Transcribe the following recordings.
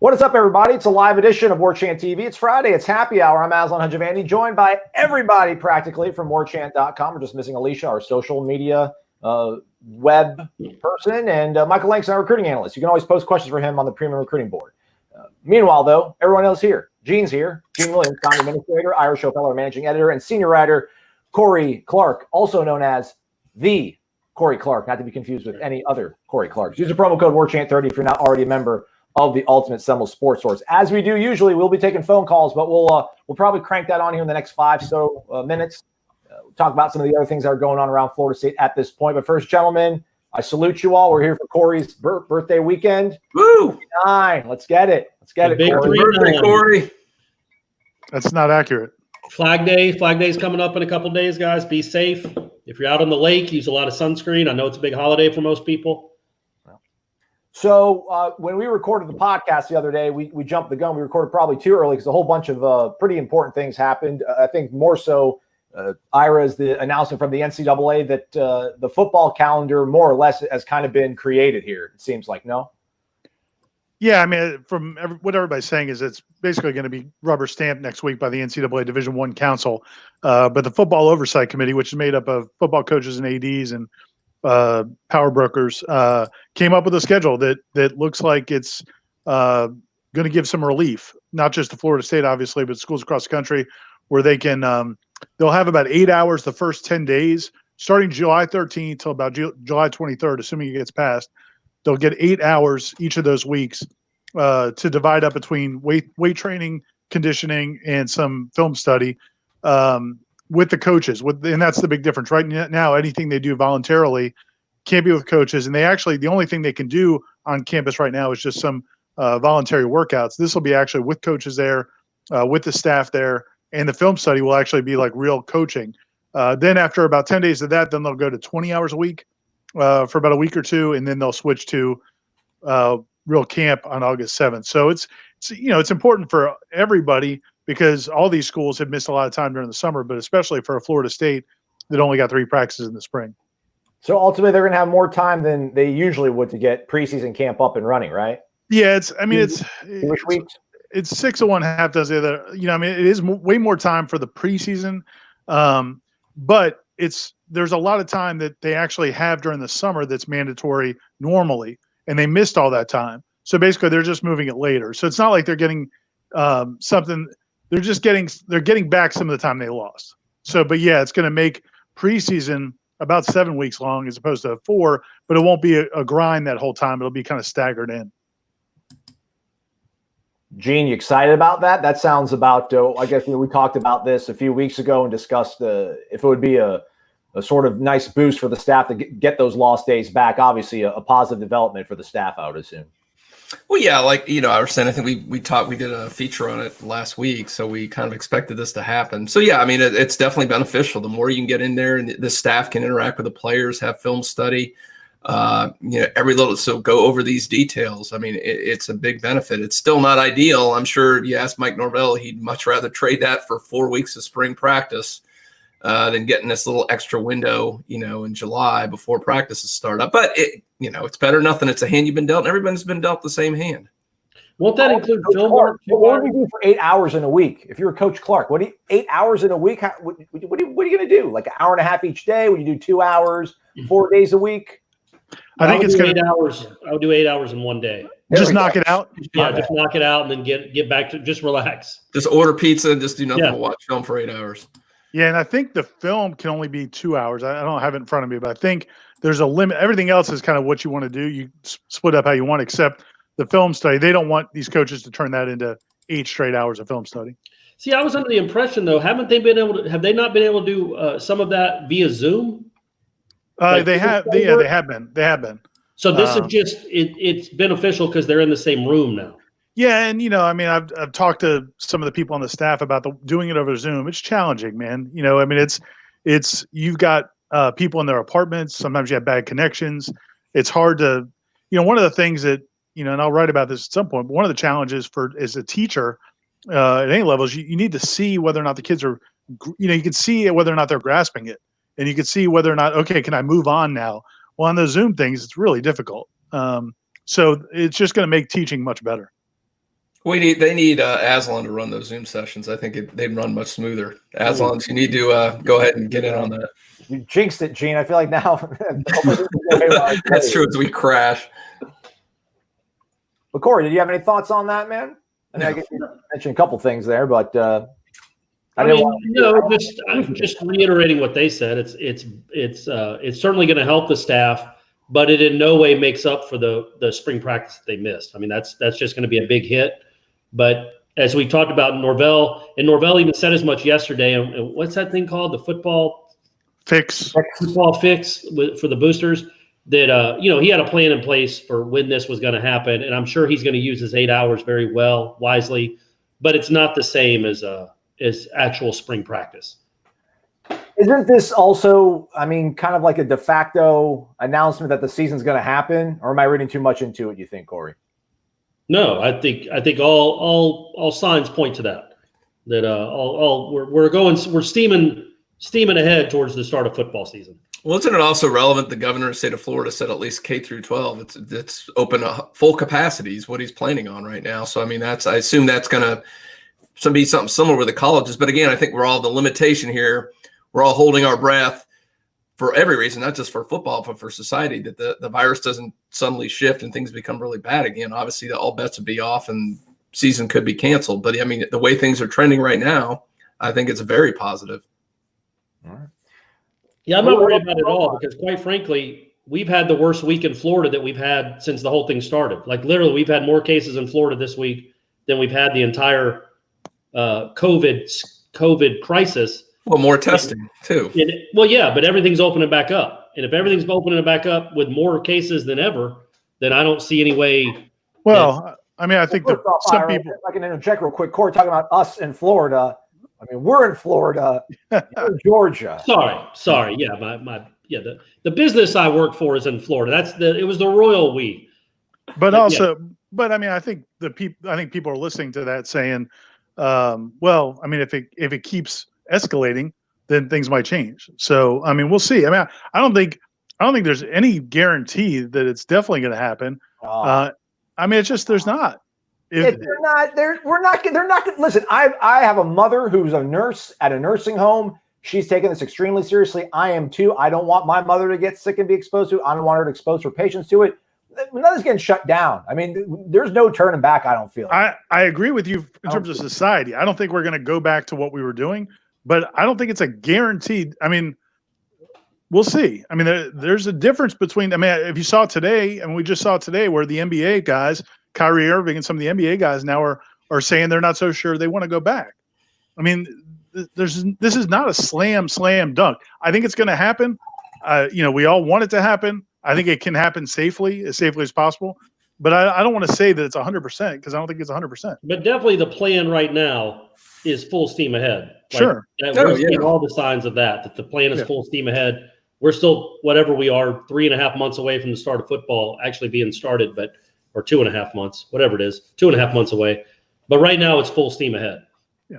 What is up, everybody? It's a live edition of Warchant TV. It's Friday. It's happy hour. I'm Aslan Hajavandi, joined by everybody practically from warchant.com. We're just missing Alicia, our social media web person, and Michael Langston, our recruiting analyst. You can always post questions for him on the premium recruiting board. Meanwhile, though, everyone else here. Gene's here. Gene Williams, founder administrator, Irish Ofeller, managing editor, and senior writer Corey Clark, also known as the Corey Clark, not to be confused with any other Corey Clark. Use the promo code WARCHANT30 if you're not already a member of the Ultimate Seminole Sports Source. As we do usually, we'll be taking phone calls, but we'll probably crank that on here in the next 5 minutes. We'll talk about some of the other things that are going on around Florida State at this point. But first, gentlemen, I salute you all. We're here for Corey's birthday weekend. Woo! 9. Let's get it. Let's get it, Corey. Happy birthday, Corey. That's not accurate. Flag Day. Flag Day is coming up in a couple days, guys. Be safe. If you're out on the lake, use a lot of sunscreen. I know it's a big holiday for most people. So when we recorded the podcast the other day, we jumped the gun. We recorded probably too early because a whole bunch of pretty important things happened. I think more so, Ira, is the announcement from the NCAA that the football calendar more or less has kind of been created here. It seems like, no? Yeah, I mean, what everybody's saying is it's basically going to be rubber stamped next week by the NCAA Division I Council. But the Football Oversight Committee, which is made up of football coaches and ADs and power brokers, came up with a schedule that looks like it's going to give some relief, not just to Florida State, obviously, but schools across the country, where they can they'll have about 8 hours the first 10 days, starting July 13th till about July 23rd, assuming it gets passed. They'll get 8 hours each of those weeks to divide up between weight training, conditioning, and some film study with the coaches. And that's the big difference. Right now, anything they do voluntarily can't be with coaches. And the only thing they can do on campus right now is just some voluntary workouts. This will be actually with coaches there, with the staff there, and the film study will actually be like real coaching. Then after about 10 days of that, then they'll go to 20 hours a week for about a week or two, and then they'll switch to real camp on August 7th. So it's important for everybody because all these schools have missed a lot of time during the summer, but especially for a Florida State that only got 3 practices in the spring. So ultimately, they're going to have more time than they usually would to get preseason camp up and running, right? Yeah, it's 6 of one, half dozen of the other. It is way more time for the preseason, but there's a lot of time that they actually have during the summer that's mandatory normally, and they missed all that time. So basically, they're just moving it later. So it's not like they're getting something. They're getting back some of the time they lost. So, but yeah, it's going to make preseason about 7 weeks long as opposed to 4, but it won't be a grind that whole time. It'll be kind of staggered in. Gene, you excited about that? That sounds about, I guess we talked about this a few weeks ago and discussed if it would be a sort of nice boost for the staff to get those lost days back. Obviously, a positive development for the staff, I would assume. Well, yeah, I was saying, I think we did a feature on it last week, so we kind of expected this to happen. So, yeah, I mean, it's definitely beneficial. The more you can get in there and the staff can interact with the players, have film study, so go over these details. I mean, it's a big benefit. It's still not ideal. I'm sure you ask Mike Norvell, he'd much rather trade that for 4 weeks of spring practice than getting this little extra window, in July before practices start up. But it's better than nothing. It's a hand you've been dealt, and everybody's been dealt the same hand. Won't that include film work? What do we do for 8 hours in a week? If you're Coach Clark, 8 hours in a week? What are you going to do? Like an hour and a half each day? Would you do 2 hours, 4 days a week? I think it's going to 8 hours. I would do 8 hours in one day. Just knock it out. Yeah, just knock it out and then get back to just relax. Just order pizza and just do nothing but watch film for 8 hours. Yeah, and I think the film can only be 2 hours. I don't have it in front of me, but I think there's a limit. Everything else is kind of what you want to do. You split up how you want, except the film study. They don't want these coaches to turn that into 8 straight hours of film study. See, I was under the impression, though, have they not been able to do some of that via Zoom? They have been. So this is just it's beneficial because they're in the same room now. Yeah, and I've talked to some of the people on the staff about doing it over Zoom. It's challenging, man. It's you've got people in their apartments. Sometimes you have bad connections. It's hard to, one of the things that and I'll write about this at some point. But one of the challenges as a teacher at any levels, you need to see whether or not the kids are, you can see whether or not they're grasping it, and you can see whether or not, okay, can I move on now? Well, on those Zoom things, it's really difficult. So it's just going to make teaching much better. They need Aslan to run those Zoom sessions. I think they'd run much smoother. Aslan, you need to go ahead and get in on that. You jinxed it, Gene. I feel like now. That's true. As we crash. But Corey, did you have any thoughts on that, man? I guess you mentioned a couple things there, but I'm just reiterating what they said. It's certainly going to help the staff, but it in no way makes up for the spring practice that they missed. I mean, that's just going to be a big hit. But as we talked about Norvell even said as much yesterday. And what's that thing called? The football fix for the boosters. That he had a plan in place for when this was going to happen, and I'm sure he's going to use his 8 hours very wisely. But it's not the same as actual spring practice. Isn't this also, kind of like a de facto announcement that the season's going to happen, or am I reading too much into it? You think, Corey? No, I think all signs point to that. That we're steaming ahead towards the start of football season. Well, isn't it also relevant? The governor of the state of Florida said at least K through 12, it's open to full capacity is what he's planning on right now. So I assume that's going to be something similar with the colleges. But again, I think we're all the limitation here. We're all holding our breath for every reason, not just for football, but for society, that the virus doesn't suddenly shift and things become really bad again. Obviously, all bets would be off and season could be canceled. But the way things are trending right now, I think it's very positive. All right. Yeah, I'm not worried about it at all because, quite frankly, we've had the worst week in Florida that we've had since the whole thing started. Like, literally, we've had more cases in Florida this week than we've had the entire COVID crisis. Well, more testing, too. But everything's opening back up. And if everything's opening back up with more cases than ever, then I don't see any way. Well, I think that some people. I can interject real quick. Corey, talking about us in Florida. We're in Florida, you're in Georgia. Sorry. Yeah, the business I work for is in Florida. It was the royal we. But also, I think people are listening to that saying, if it keeps escalating, then things might change. So, we'll see. I don't think there's any guarantee that it's definitely going to happen. It's just there's not. They're not. Listen, I have a mother who's a nurse at a nursing home. She's taking this extremely seriously. I am too. I don't want my mother to get sick and be exposed to it. I don't want her to expose her patients to it. Nothing's getting shut down. There's no turning back. I don't feel. I agree with you in terms of society. I don't think we're going to go back to what we were doing, but I don't think it's a guaranteed. We'll see. There's a difference between. If you saw today, we just saw today where the NBA guys, Kyrie Irving and some of the NBA guys now are saying they're not so sure they want to go back. This is not a slam dunk. I think it's going to happen. We all want it to happen. I think it can happen safely as possible. But I don't want to say that it's 100% because I don't think it's 100%. But definitely the plan right now is full steam ahead. Sure. We're seeing all the signs of that the plan is full steam ahead. We're still, whatever we are, 3.5 months away from the start of football actually being started, or 2.5 months, whatever it is, 2.5 months away. But right now it's full steam ahead. Yeah.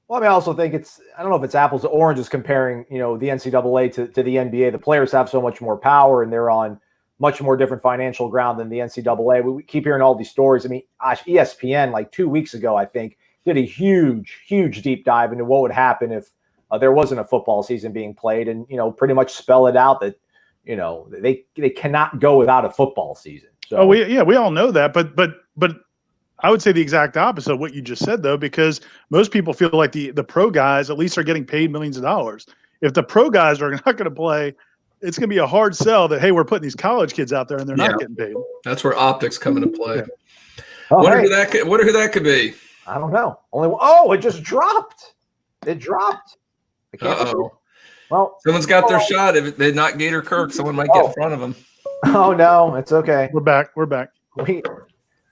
Well, I also think I don't know if it's apples to oranges comparing, the NCAA to the NBA. The players have so much more power and they're on much more different financial ground than the NCAA. We keep hearing all these stories. ESPN, like 2 weeks ago, I think, did a huge, huge deep dive into what would happen if there wasn't a football season being played and, pretty much spell it out that, they cannot go without a football season. So, we all know that, but I would say the exact opposite of what you just said, though, because most people feel like the pro guys at least are getting paid millions of dollars. If the pro guys are not going to play, it's going to be a hard sell that, hey, we're putting these college kids out there and they're not getting paid. That's where optics come into play. Yeah. Wonder who that could be. I don't know. It just dropped. It dropped. Well, someone's got their shot. If they not Gator Kirk, someone might get in front of them. Oh no, it's okay. We're back. The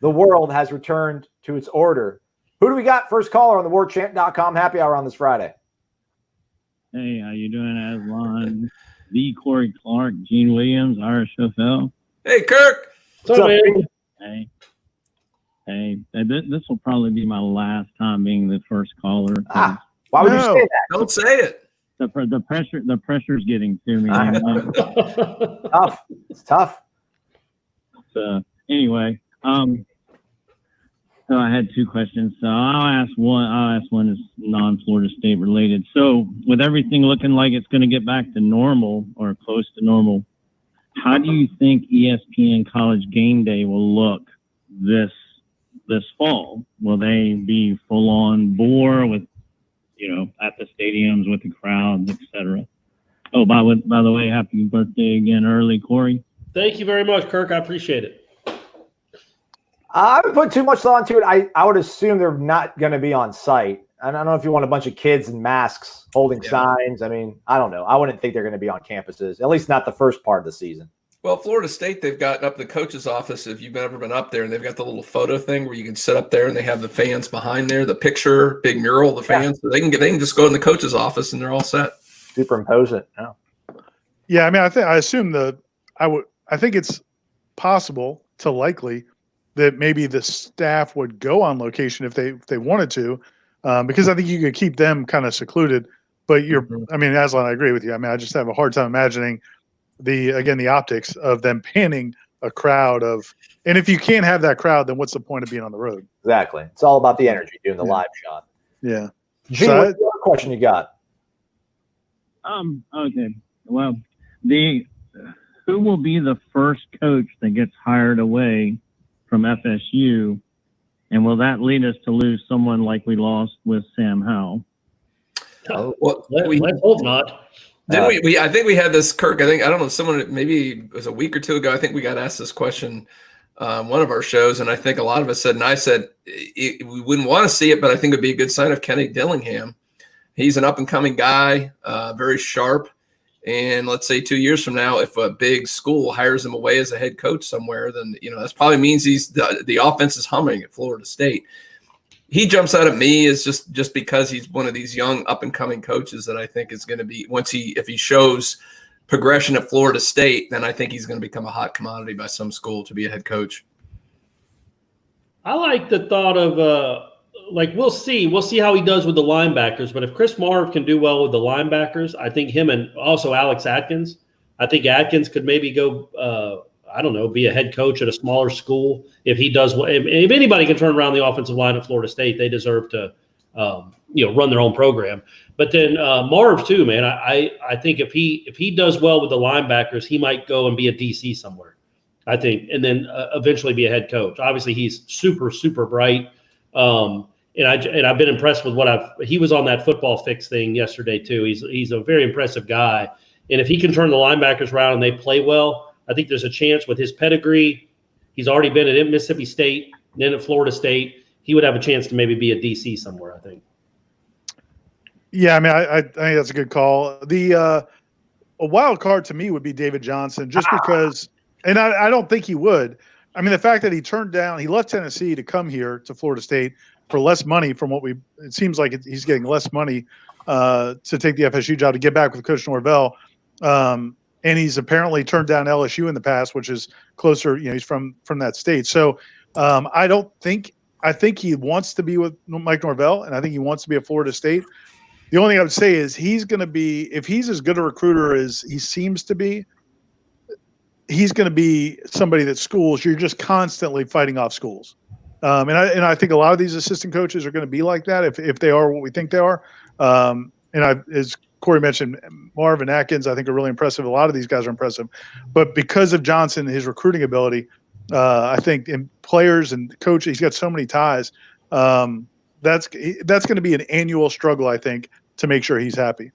world has returned to its order. Who do we got? First caller on the WarChant.com happy hour on this Friday. Hey, how you doing, Aslan? The Corey Clark, Gene Williams, Irish FL. Hey, Kirk. What's up, man? Hey. This will probably be my last time being the first caller. Why would you say that? Don't say it. The pressure's getting to me. Tough. It's tough. So anyway, So I had two questions. So I'll ask one that's non-Florida State related. So with everything looking like it's going to get back to normal or close to normal, how do you think ESPN College Game Day will look this fall? Will they be full on bore with, at the stadiums with the crowds, etc.? Oh, by the way, happy birthday again early, Corey. Thank you very much, Kirk. I appreciate it. I haven't put too much thought into it. I would assume they're not going to be on site. I don't know if you want a bunch of kids in masks holding signs. I mean, I don't know. I wouldn't think they're going to be on campuses, at least not the first part of the season. Well, Florida State, they've got up the coach's office, if you've ever been up there, and they've got the little photo thing where you can sit up there and they have the fans behind there, the picture, big mural, the fans. So they can just go in the coach's office and they're all set. Superimpose it. Yeah. Yeah, I mean, I think it's possible to likely that maybe the staff would go on location if they wanted to, because I think you could keep them kind of secluded. But I mean, Aslan, I agree with you. I mean, I just have a hard time imagining the optics of them panning a crowd of, and if you can't have that crowd, then what's the point of being on the road? Exactly. It's all about the energy doing the live shot. Yeah. Gee, what's the other question you got? Okay. Well, who will be the first coach that gets hired away from FSU, and will that lead us to lose someone like we lost with Sam Howell? Well, let's hope not. Didn't we? I think we had this, Kirk. I don't know, someone, maybe it was a week or two ago. I think we got asked this question one of our shows, and I think a lot of us said, and I said we wouldn't want to see it, but I think it'd be a good sign of Kenny Dillingham. He's an up and coming guy, very sharp. And let's say 2 years from now, if a big school hires him away as a head coach somewhere, then that probably means the offense is humming at Florida State. He jumps out at me as just because he's one of these young up and coming coaches that I think is going to be, if he shows progression at Florida State, then I think he's going to become a hot commodity by some school to be a head coach. I like the thought of we'll see how he does with the linebackers. But if Chris Marv can do well with the linebackers, I think him and also Alex Atkins. I think Atkins could maybe go. Be a head coach at a smaller school if he does. If anybody can turn around the offensive line at Florida State, they deserve to, run their own program. But then Marv too, man. I think if he does well with the linebackers, he might go and be a DC somewhere. I think, and then eventually be a head coach. Obviously, he's super, super bright. And I've been impressed with he was on that Football Fix thing yesterday too. He's a very impressive guy. And if he can turn the linebackers around and they play well, I think there's a chance with his pedigree. He's already been at Mississippi State, then at Florida State. He would have a chance to maybe be a DC somewhere, I think. Yeah, I mean, I think that's a good call. A wild card to me would be David Johnson, just because, and I don't think he would. I mean, the fact that he left Tennessee to come here to Florida State for less money from it seems like he's getting less money to take the FSU job to get back with Coach Norvell. And he's apparently turned down LSU in the past, which is closer, he's from that state. So I think he wants to be with Mike Norvell, and I think he wants to be at Florida State. The only thing I would say is he's going to be, if he's as good a recruiter as he seems to be, he's going to be somebody that schools, you're just constantly fighting off schools. And I think a lot of these assistant coaches are going to be like that if they are what we think they are. As Corey mentioned, Marvin Atkins, I think, are really impressive. A lot of these guys are impressive. But because of Johnson, his recruiting ability, I think in players and coaches, he's got so many ties. That's going to be an annual struggle, I think, to make sure he's happy.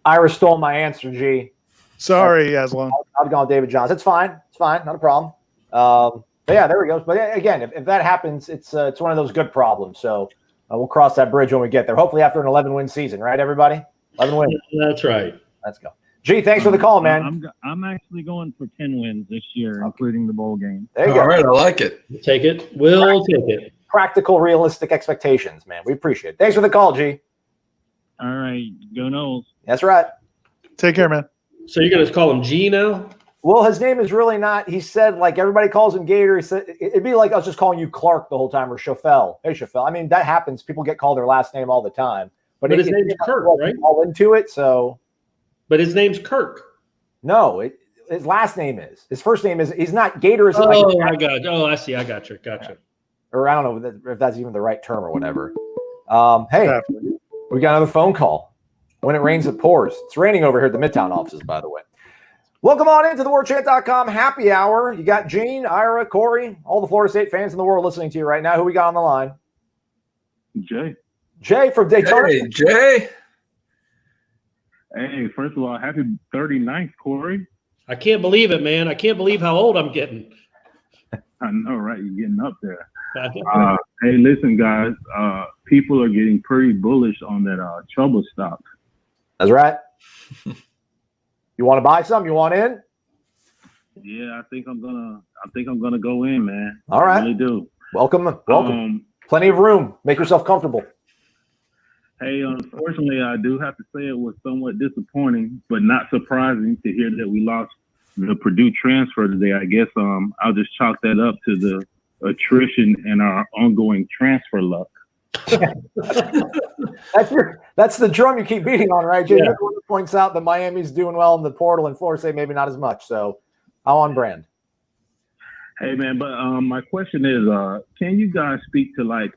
Ira stole my answer, G. Sorry, Aslan. I've gone David Johnson. It's fine. Not a problem. But yeah, there we go. But again, if that happens, it's one of those good problems. So we'll cross that bridge when we get there. Hopefully after an 11-win season, right, everybody? 11 wins. That's right. Let's go. G, thanks for the call, man. I'm actually going for 10 wins this year, including the bowl game. There you go. All right, I like it. We'll take it. We'll take it. Practical, realistic expectations, man. We appreciate it. Thanks for the call, G. All right, go Knowles. That's right. Take care, man. So you're going to call him G now? Well, his name is really not. He said, like, everybody calls him Gator. He said it'd be like I was just calling you Clark the whole time, or Chaffel. Hey, Chaffel. I mean, that happens. People get called their last name all the time. But his name's Kirk, right? All into it, so. But his name's Kirk. No, his last name is. His first name is. He's not Gator. I got. Oh, I see. I got you. Gotcha. or I don't know if that's even the right term or whatever. Hey, Definitely. we got another phone call. When it rains, it pours. It's raining over here at the Midtown offices, by the way. Welcome on into the WarChant.com happy hour. You got Gene, Ira, Corey, all the Florida State fans in the world listening to you right now. Who we got on the line? Jay from Daytona. Hey, Jay. Hey, first of all, happy 39th, Corey. I can't believe it, man. I can't believe how old I'm getting. I know, right? You're getting up there. Hey, listen, guys. People are getting pretty bullish on that trouble stock. That's right. You want to buy some? You want in? Yeah, I think I'm gonna go in, man. All right. I really do. Welcome. Plenty of room. Make yourself comfortable. Hey, unfortunately, I do have to say it was somewhat disappointing, but not surprising to hear that we lost the Purdue transfer today. I guess I'll just chalk that up to the attrition and our ongoing transfer luck. That's the drum you keep beating on, right, Jay? Yeah. Everyone points out that Miami's doing well in the portal and Florida State maybe not as much. So how on brand? Hey, man, but my question is, can you guys speak to like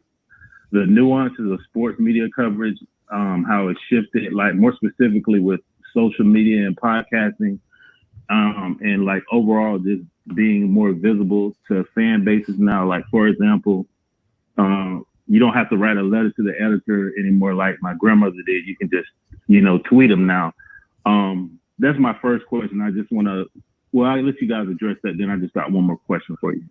the nuances of sports media coverage, how it shifted, like more specifically with social media and podcasting, and like overall just being more visible to fan bases now? Like, for example, you don't have to write a letter to the editor anymore like my grandmother did. You can just, tweet them now. That's my first question. I just want to, I'll let you guys address that. Then I just got one more question for you.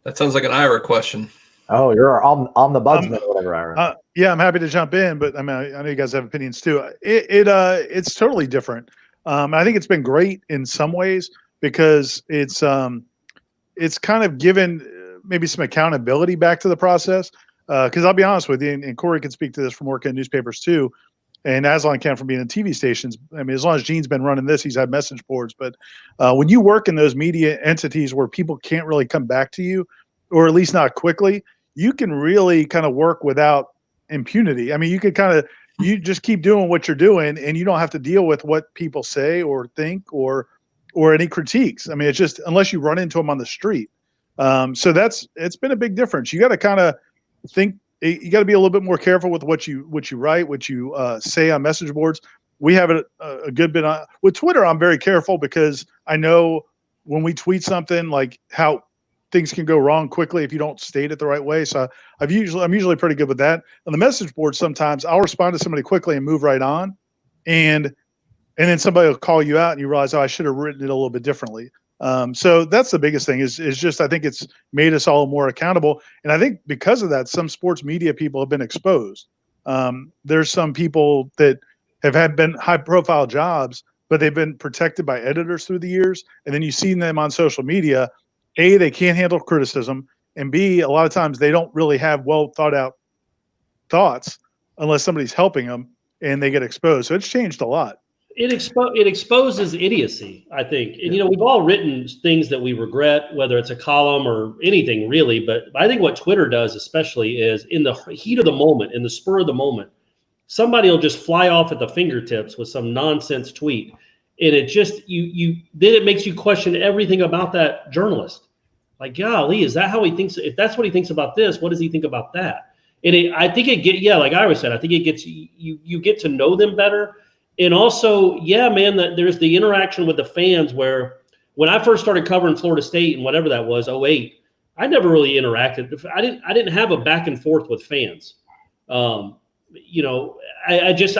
That sounds like an Ira question. Oh, you're on the budsman or whatever, Ira. Yeah, I'm happy to jump in, but I mean, I know you guys have opinions too. It's totally different. I think it's been great in some ways because it's kind of given maybe some accountability back to the process. Because I'll be honest with you, and Corey can speak to this from working in newspapers too, and Aslan can from being in TV stations. I mean, as long as Gene's been running this, he's had message boards. But when you work in those media entities where people can't really come back to you, or at least not quickly, you can really kind of work without impunity. I mean, you just keep doing what you're doing, and you don't have to deal with what people say or think or any critiques. I mean, it's just unless you run into them on the street. So it's been a big difference. You got to kind of think. You got to be a little bit more careful with what you write, what you say on message boards. We have a good bit on with Twitter. I'm very careful because I know when we tweet something, like how things can go wrong quickly if you don't state it the right way. So I'm usually pretty good with that. On the message board, sometimes I'll respond to somebody quickly and move right on, and then somebody will call you out and you realize, oh, I should have written it a little bit differently. So that's the biggest thing is just I think it's made us all more accountable, and I think because of that, some sports media people have been exposed. There's some people that have been high profile jobs, but they've been protected by editors through the years, and then you see them on social media. A, they can't handle criticism, and B, a lot of times they don't really have well thought out thoughts unless somebody's helping them, and they get exposed. So it's changed a lot. It exposes idiocy, I think. And, we've all written things that we regret, whether it's a column or anything really. But I think what Twitter does especially is in the heat of the moment, in the spur of the moment, somebody will just fly off at the fingertips with some nonsense tweet. And it just, then it makes you question everything about that journalist. Like, golly, is that how he thinks? If that's what he thinks about this, what does he think about that? And I think like I always said, I think it gets, you get to know them better. And also, man, that there's the interaction with the fans where when I first started covering Florida State and whatever that was, 2008, I never really interacted. I didn't have a back and forth with fans. I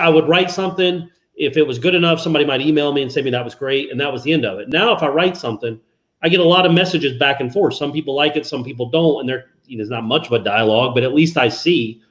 would write something. If it was good enough, somebody might email me and say that was great. And that was the end of it. Now, if I write something, I get a lot of messages back and forth. Some people like it, some people don't. And there's not much of a dialogue, but at least I see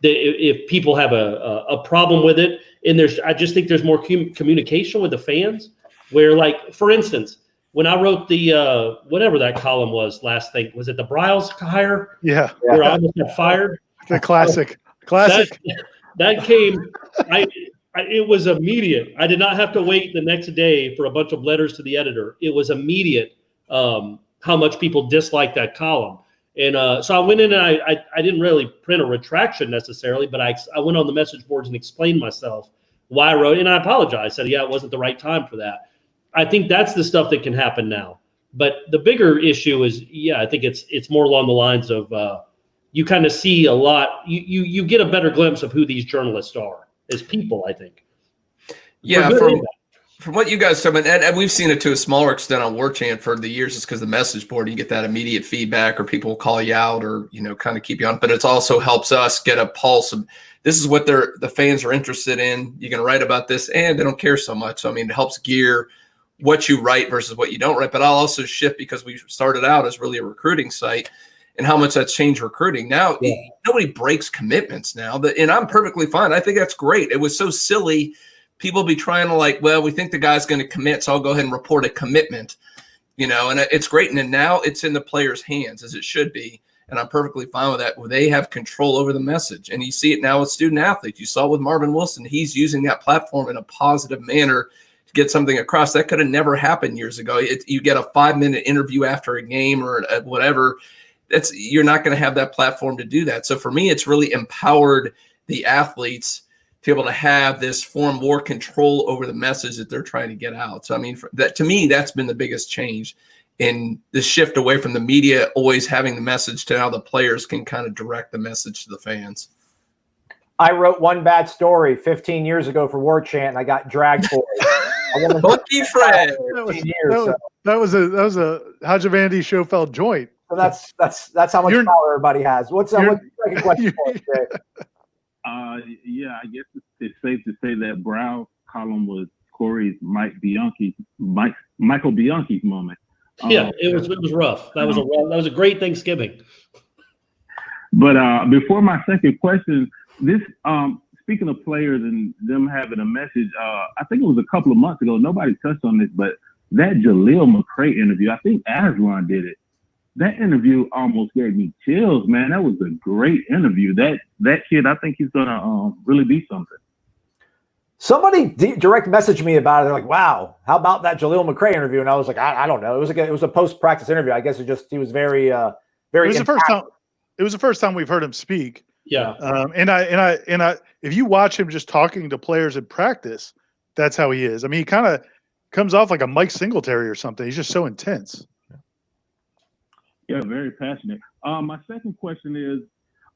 if people have a problem with it. And I just think there's more communication with the fans where, like, for instance, when I wrote the whatever that column was last thing, was it the Bryles hire? Yeah. Where I almost got fired. The classic. That came. It was immediate. I did not have to wait the next day for a bunch of letters to the editor. It was immediate. How much people disliked that column. And so I went in and I didn't really print a retraction necessarily, but I went on the message boards and explained myself why I wrote it. And I apologized. I said, it wasn't the right time for that. I think that's the stuff that can happen now. But the bigger issue is, I think it's more along the lines of you kind of see a lot. You get a better glimpse of who these journalists are as people, I think. Yeah, from what you guys said, and we've seen it to a smaller extent on War Chant for the years, is because the message board, you get that immediate feedback, or people will call you out, or kind of keep you on. But it also helps us get a pulse of this is what the fans are interested in. You can write about this, and they don't care so much. So it helps gear what you write versus what you don't write. But I'll also shift, because we started out as really a recruiting site, and how much that's changed recruiting. Now nobody breaks commitments now, and I'm perfectly fine. I think that's great. It was so silly. People be trying to we think the guy's going to commit, so I'll go ahead and report a commitment, and it's great. And then now it's in the player's hands, as it should be. And I'm perfectly fine with that. They have control over the message. And you see it now with student athletes. You saw it with Marvin Wilson. He's using that platform in a positive manner to get something across. That could have never happened years ago. You get a 5-minute interview after a game or whatever. You're not going to have that platform to do that. So for me, it's really empowered the athletes to be able to have this form more control over the message that they're trying to get out. So, to me, that's been the biggest change in the shift away from the media always having the message to how the players can kind of direct the message to the fans. I wrote one bad story 15 years ago for War Chant, and I got dragged for it. Lucky Fred. That was a Hajavandy Schofeld joint. So that's how much power everybody has. What's the second question for us, Jay? I guess it's safe to say that Brow column was Corey's Michael Bianchi's moment. It was rough. That was a great Thanksgiving. But before my second question, this speaking of players and them having a message, I think it was a couple of months ago. Nobody touched on this, but that Jaleel McCray interview, I think Aslan did it. That interview almost gave me chills, man. That was a great interview. That kid, I think he's gonna really be something. Somebody direct messaged me about it. They're like, "Wow, how about that Jaleel McCray interview?" And I was like, "I don't know. It was a post practice interview. I guess he was very very." It was the first time we've heard him speak. Yeah. And I, if you watch him just talking to players in practice, that's how he is. He kind of comes off like a Mike Singletary or something. He's just so intense. Yeah, very passionate. My second question is,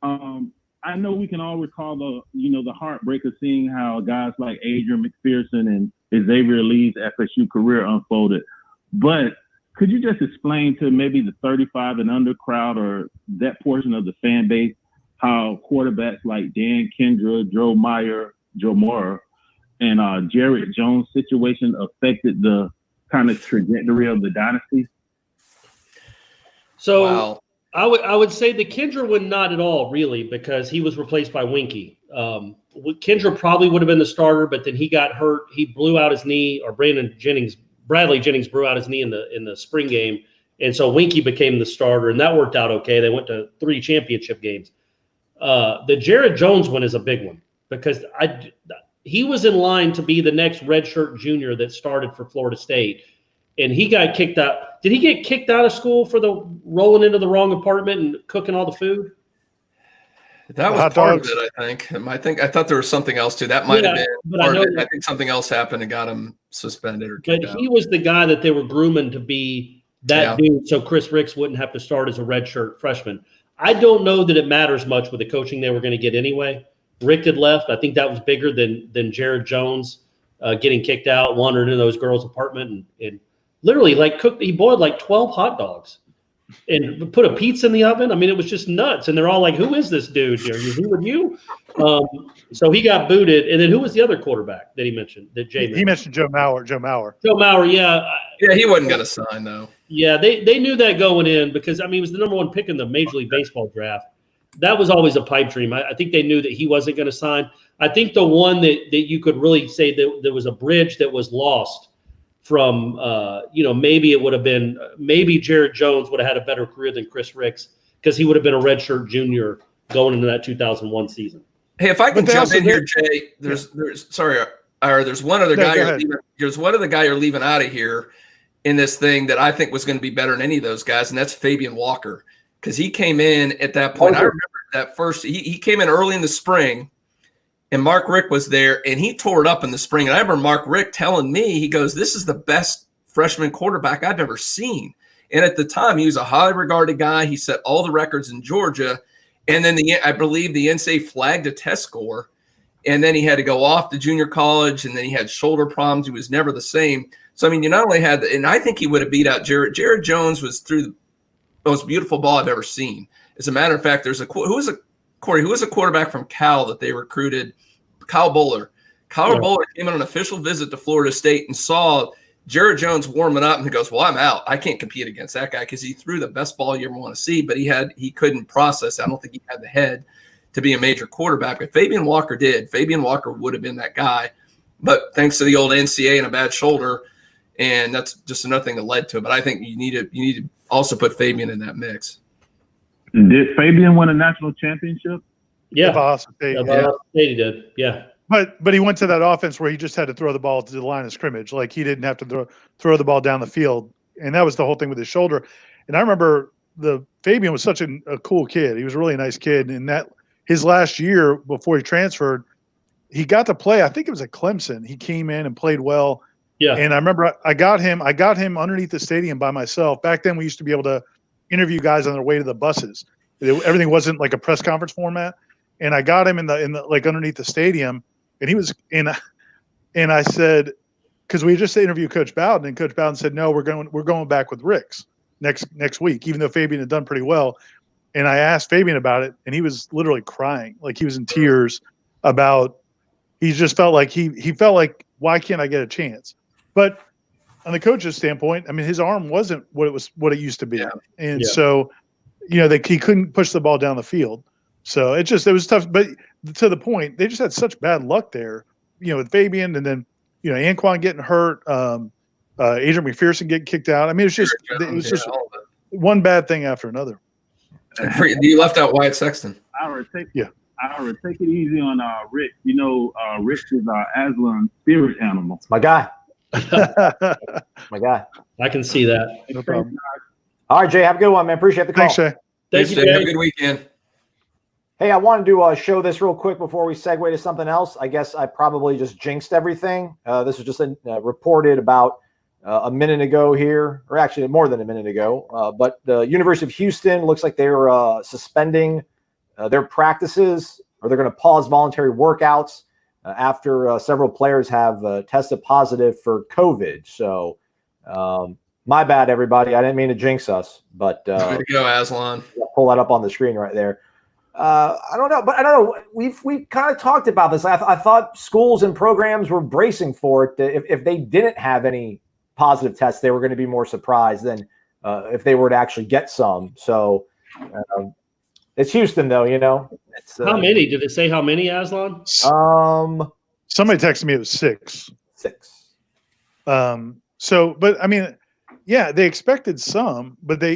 I know we can all recall the heartbreak of seeing how guys like Adrian McPherson and Xavier Lee's FSU career unfolded. But could you just explain to maybe the 35 and under crowd or that portion of the fan base how quarterbacks like Dan Kendra, Joe Moore, and Jarrett Jones' situation affected the kind of trajectory of the dynasty? So wow. I would say the Kendra one, not at all, really, because he was replaced by Winky. Kendra probably would have been the starter, but then he got hurt. He blew out his knee, or Bradley Jennings blew out his knee in the spring game, and so Winky became the starter, and that worked out okay. They went to 3 championship games. The Jared Jones one is a big one because he was in line to be the next redshirt junior that started for Florida State. And he got kicked out. Did he get kicked out of school for the rolling into the wrong apartment and cooking all the food? That was part of it, I think. I thought there was something else too. That might have been part of it. I think something else happened and got him suspended or kicked out. He was the guy that they were grooming to be that dude, so Chris Ricks wouldn't have to start as a redshirt freshman. I don't know that it matters much with the coaching they were going to get anyway. Rick had left. I think that was bigger than Jared Jones getting kicked out, wandering into those girls' apartment and literally he boiled 12 hot dogs and put a pizza in the oven. It was just nuts. And they're all like, "Who is this dude? Who are you?" So he got booted. And then who was the other quarterback that he mentioned? That Jay mentioned? He mentioned Joe Mauer. Joe Mauer, yeah. Yeah, he wasn't going to sign though. Yeah, they knew that going in because he was the number 1 pick in the Major League Baseball draft. That was always a pipe dream. I think they knew that he wasn't going to sign. I think the one that you could really say that there was a bridge that was lost from, maybe it would have been, maybe Jared Jones would have had a better career than Chris Ricks because he would have been a redshirt junior going into that 2001 season. Hey, if I can jump in here, Jay, there's one other guy. There's one other guy you're leaving out of here in this thing that I think was going to be better than any of those guys, and that's Fabian Walker because he came in at that point. I remember that first. He came in early in the spring. And Mark Richt was there, and he tore it up in the spring. And I remember Mark Richt telling me, he goes, "This is the best freshman quarterback I've ever seen." And at the time, he was a highly regarded guy. He set all the records in Georgia. And then I believe the NCAA flagged a test score. And then he had to go off to junior college. And then he had shoulder problems. He was never the same. So, I mean, you not only had – and I think he would have beat out Jared. Jared Jones was through the most beautiful ball I've ever seen. As a matter of fact, who was a quarterback from Cal that they recruited? Kyle Bowler. Bowler came on an official visit to Florida State and saw Jared Jones warming up, and he goes, well, I'm out. I can't compete against that guy because he threw the best ball you ever want to see, but he couldn't process. I don't think he had the head to be a major quarterback, but Fabian Walker did. Fabian Walker would have been that guy, but thanks to the old NCAA and a bad shoulder, and that's just another thing that led to it. But I think you need to also put Fabian in that mix. Did Fabian win a national championship? Yeah. Boston State, State he did. Yeah. But he went to that offense where he just had to throw the ball to the line of scrimmage. Like he didn't have to throw the ball down the field. And that was the whole thing with his shoulder. And I remember Fabian was such a cool kid. He was a really nice kid. And that his last year before he transferred, he got to play. I think it was at Clemson. He came in and played well. Yeah. And I remember I got him underneath the stadium by myself. Back then we used to be able to interview guys on their way to the buses. Everything wasn't like a press conference format. And I got him in the like underneath the stadium. And he was and I said, because we just interviewed Coach Bowden, and Coach Bowden said, no, we're going back with Ricks next week, even though Fabian had done pretty well. And I asked Fabian about it, and he was literally crying, like he was in tears about. He just felt like he felt like, why can't I get a chance? But on the coach's standpoint, I mean, his arm wasn't what it used to be, and so he couldn't push the ball down the field. So it was tough, but to the point, they just had such bad luck there, with Fabian, and then, Anquan getting hurt, Adrian McPherson getting kicked out. I mean, it was just one bad thing after another. You left out Wyatt Sexton. Ira, take it easy on Rick. Rick is Aslan's spirit animal. It's my guy. My guy. I can see that. No problem. All right, Jay, have a good one, man. Appreciate the call. Thanks, Jay. Thank you, Jay. Have a Jay. good weekend. Hey, I wanted to show this real quick before we segue to something else. I guess I probably just jinxed everything. This was just reported about a minute ago here, or actually more than a minute ago. But the University of Houston looks like they're suspending their practices, or they're going to pause voluntary workouts after several players have tested positive for COVID. So my bad, everybody. I didn't mean to jinx us, but Way to go, Aslan. pull that up on the screen right there. I don't know. We've kind of talked about this. I thought schools and programs were bracing for it. If they didn't have any positive tests, they were going to be more surprised than if they were to actually get some. So it's Houston, though. It's, How many? Did it say how many, Aslan? Somebody texted me it was 6. 6. But I mean, yeah, they expected some, but they,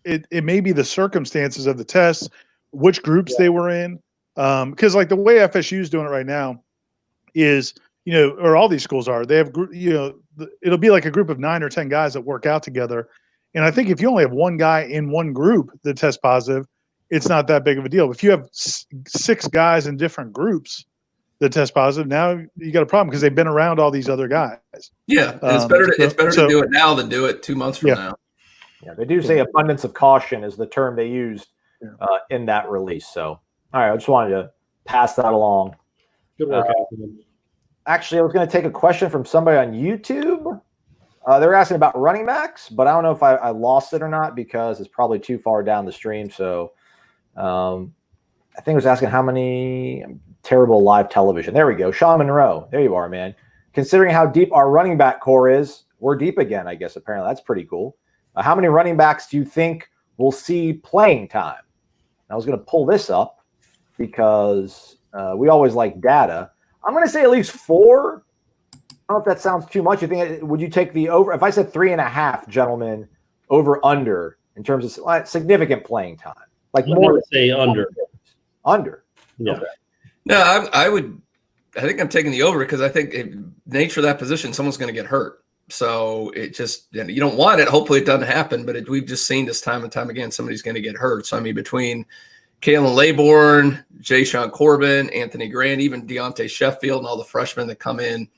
it may be the circumstances of the tests, which groups they were in. Because like the way FSU is doing it right now is, or all these schools are, they have, it'll be like a group of 9 or 10 guys that work out together. And I think if you only have one guy in one group that tests positive, it's not that big of a deal. If you have 6 guys in different groups that test positive, now you got a problem because they've been around all these other guys. Yeah, it's better to do it now than do it 2 months from now. Yeah, they do say abundance of caution is the term they used in that release. So, all right, I just wanted to pass that along. Good work. Actually, I was going to take a question from somebody on YouTube. They were asking about running backs, but I don't know if I lost it or not because it's probably too far down the stream. So I think it was asking how many terrible live television. There we go. Sean Monroe. There you are, man. Considering how deep our running back core is, we're deep again, I guess, apparently. That's pretty cool. How many running backs do you think will see playing time? I was going to pull this up because we always like data. I'm going to say at least 4. I don't know if that sounds too much. Would you take the over? If I said 3.5, gentlemen, over under in terms of significant playing time, like I'm more gonna say under. Under. Yeah. Okay. No, I think I'm taking the over because I think nature of that position, someone's going to get hurt. So it just, you don't want it. Hopefully it doesn't happen, but we've just seen this time and time again, somebody's going to get hurt. So, I mean, between Kalen Laybourne, Jay Sean Corbin, Anthony Grant, even Deontay Sheffield and all the freshmen that come in,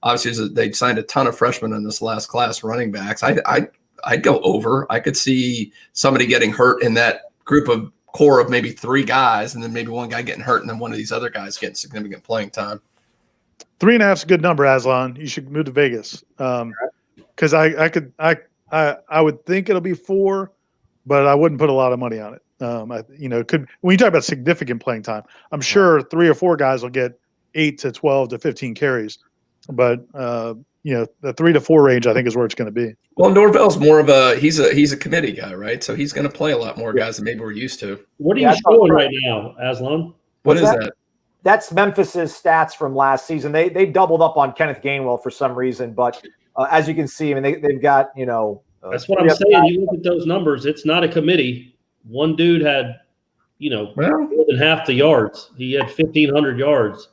obviously they signed a ton of freshmen in this last class running backs. I I'd go over. I could see somebody getting hurt in that core of maybe 3 guys, and then maybe one guy getting hurt, and then one of these other guys getting significant playing time. 3.5 is a good number, Aslan. You should move to Vegas. Because I would think it'll be 4, but I wouldn't put a lot of money on it. When you talk about significant playing time, I'm sure 3 or 4 guys will get 8 to 12 to 15 carries, but the 3 to 4 range I think is where it's going to be. Well, Norvell's more of he's a committee guy, right? So he's going to play a lot more guys than maybe we're used to. What are you showing right now, Aslan? What is that? That's Memphis's stats from last season. They doubled up on Kenneth Gainwell for some reason, but as you can see, I mean they've got that's what I'm saying. You look at those numbers; it's not a committee. One dude had more than half the yards. He had 1,500 yards.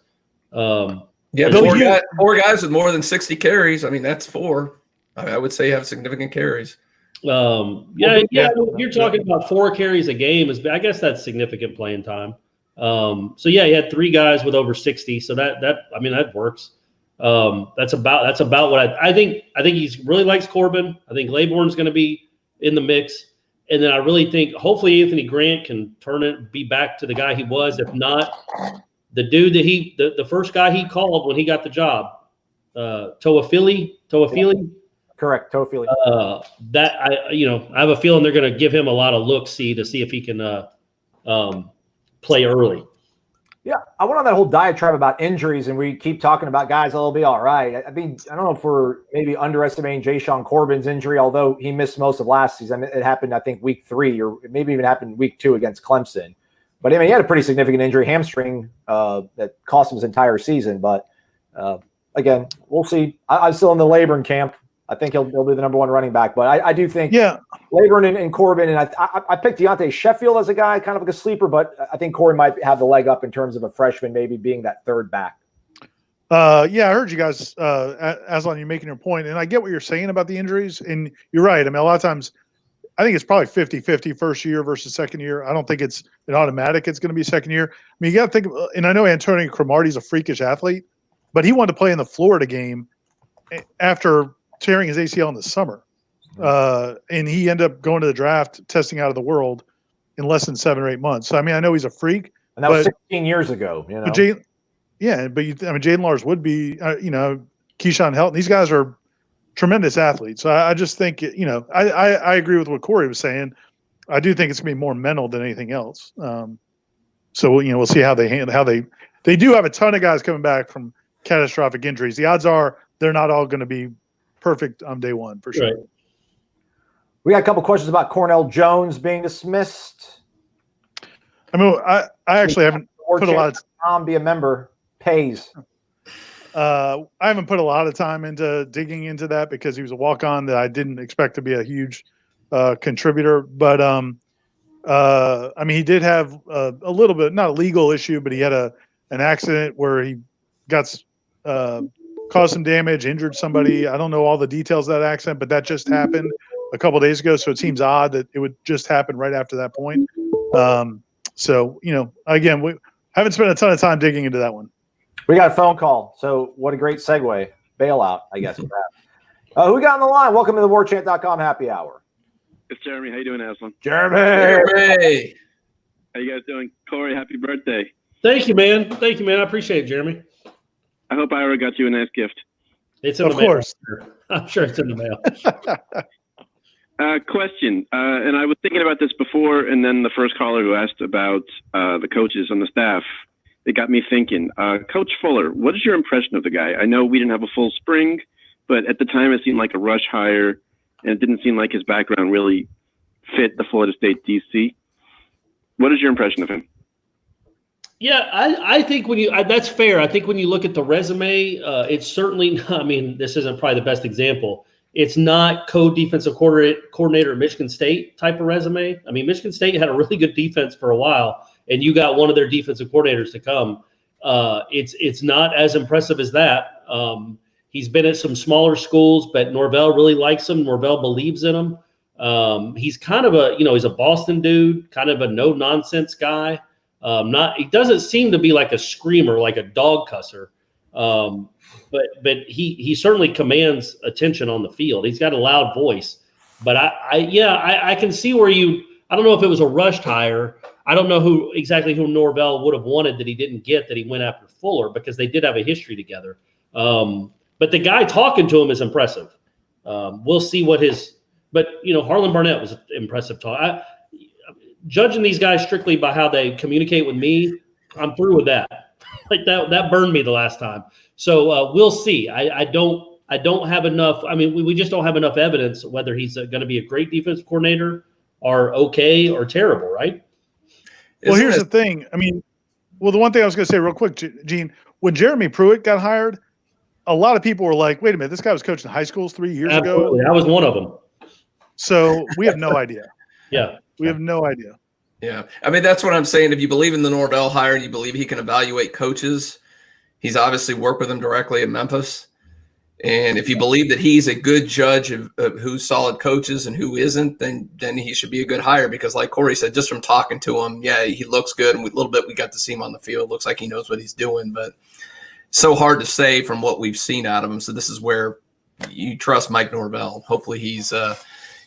Four guys with more than 60 carries. I mean, that's 4. I would say have significant carries. You're talking about 4 carries a game. I guess that's significant playing time. He had 3 guys with over 60. So that works. That's about what I think. I think he really likes Corbin. I think Laybourne's going to be in the mix. And then I really think hopefully Anthony Grant can be back to the guy he was. If not, the dude that the first guy he called when he got the job, Toafili. Correct, Toafili. I have a feeling they're going to give him a lot of look-see to see if he can play early. Yeah, I went on that whole diatribe about injuries, and we keep talking about guys that'll be all right. I mean, I don't know if we're maybe underestimating Jashawn Corbin's injury, although he missed most of last season. It happened, I think, week 3, or maybe even happened week 2 against Clemson. But I mean, he had a pretty significant injury, hamstring, that cost him his entire season. But again, we'll see. I'm still in the Laybourne camp. I think he'll be the number 1 running back. But I do think Laybourne and Corbin, and I picked Deontay Sheffield as a guy, kind of like a sleeper, but I think Corbin might have the leg up in terms of a freshman maybe being that 3rd back. I heard you guys, Aslan, you're making your point, and I get what you're saying about the injuries, and you're right. I mean, a lot of times I think it's probably 50-50 first year versus second year. I don't think it's an automatic it's going to be second year. I mean, you got to think, and I know Antonio Cromartie's a freakish athlete, but he wanted to play in the Florida game after tearing his ACL in the summer. And he ended up going to the draft, testing out of the world in less than 7 or 8 months. So, I mean, I know he's a freak. And that was 16 years ago. But Jaden Lars would be, Keyshawn Helton. These guys are tremendous athletes. So I just think, I agree with what Corey was saying. I do think it's going to be more mental than anything else. So, we'll see how they do have a ton of guys coming back from catastrophic injuries. The odds are they're not all going to be perfect on day 1 for sure. Right. We got a couple questions about Cornell Jones being dismissed. I mean, I actually haven't put a lot of time. Be a member pays. I haven't put a lot of time into digging into that because he was a walk-on that I didn't expect to be a huge contributor. But I mean, he did have a little bit, not a legal issue, but he had an accident where he got caused some damage, injured somebody. I don't know all the details of that accident, but that just happened a couple of days ago. So it seems odd that it would just happen right after that point. So, again, we haven't spent a ton of time digging into that one. We got a phone call. So what a great segue. Bailout, I guess. Who we got on the line? Welcome to the WarChant.com happy hour. It's Jeremy. How you doing, Aslan? Jeremy. How you guys doing? Corey, happy birthday. Thank you, man. I appreciate it, Jeremy. I hope Ira got you a nice gift. It's in the mail. Of course. I'm sure it's in the mail. Question, and I was thinking about this before, and then the first caller who asked about the coaches on the staff, it got me thinking. Coach Fuller, what is your impression of the guy? I know we didn't have a full spring, but at the time it seemed like a rush hire, and it didn't seem like his background really fit the Florida State DC. What is your impression of him? Yeah, I think that's fair. I think when you look at the resume, it's certainly not, I mean, this isn't probably the best example. It's not co-defensive coordinator at Michigan State type of resume. I mean, Michigan State had a really good defense for a while, and you got one of their defensive coordinators to come. It's not as impressive as that. He's been at some smaller schools, but Norvell really likes him. Norvell believes in him. He's kind of he's a Boston dude, kind of a no-nonsense guy. He doesn't seem to be like a screamer, like a dog cusser. But he certainly commands attention on the field. He's got a loud voice. But I can see where I don't know if it was a rushed hire. I don't know exactly who Norvell would have wanted that he didn't get, that he went after Fuller, because they did have a history together. But the guy talking to him is impressive. We'll see but Harlan Barnett was impressive talk. Judging these guys strictly by how they communicate with me, I'm through with that. Like that burned me the last time. So we'll see. I don't have enough. I mean, we just don't have enough evidence whether he's going to be a great defensive coordinator or okay or terrible, right? Well, here's the thing. I mean, the one thing I was going to say real quick, Gene, when Jeremy Pruitt got hired, a lot of people were like, wait a minute, this guy was coaching high schools 3 years Absolutely. ago. I was one of them. So we have no idea. Yeah. We have no idea. Yeah. I mean, that's what I'm saying. If you believe in the Norvell hire and you believe he can evaluate coaches, he's obviously worked with them directly at Memphis. And if you believe that he's a good judge of who's solid coaches and who isn't, then he should be a good hire, because like Corey said, just from talking to him, yeah, he looks good. And with a little bit we got to see him on the field. Looks like he knows what he's doing, but so hard to say from what we've seen out of him. So this is where you trust Mike Norvell. Hopefully he's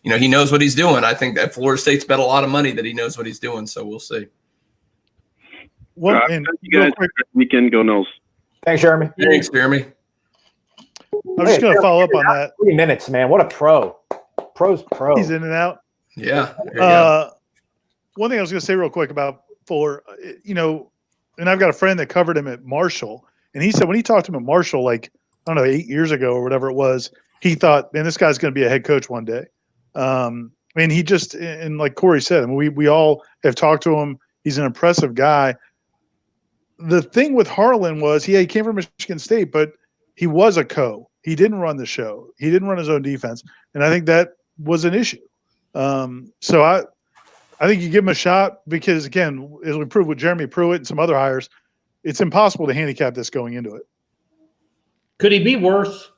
he knows what he's doing. I think that Florida State's bet a lot of money that he knows what he's doing, so we'll see. Well, and you guys, weekend, go Noles. Thanks, Jeremy. Thanks, Jeremy. I'm just going to follow up on that. 3 minutes, man. What a pro. Pro's pro. He's in and out. Yeah. There you go. One thing I was going to say real quick about Fuller, and I've got a friend that covered him at Marshall, and he said when he talked to him at Marshall, like, I don't know, 8 years ago or whatever it was, he thought, man, this guy's going to be a head coach one day. I mean, he just, and like Corey said, I mean, we all have talked to him. He's an impressive guy. The thing with Harlan was, he came from Michigan State, but he was a He didn't run the show. He didn't run his own defense. And I think that was an issue. So I think you give him a shot because, again, as we proved with Jeremy Pruitt and some other hires, it's impossible to handicap this going into it. Could he be worse?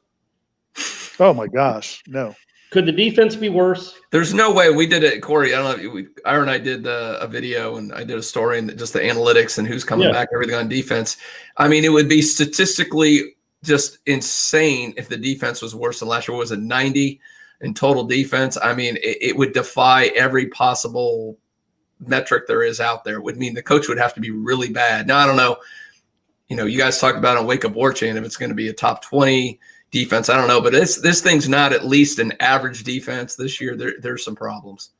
Oh, my gosh. No. Could the defense be worse? There's no way. We did it, Corey. I don't know. Ira and I did a video, and I did a story and just the analytics and who's coming back, everything on defense. I mean, it would be statistically just insane if the defense was worse than last year. It was a 90 in total defense. I mean, it would defy every possible metric there is out there. It would mean the coach would have to be really bad. Now, I don't know. You guys talk about on Wake Up War Chant if it's going to be a top 20 defense. I don't know, but this thing's not at least an average defense this year. There's some problems.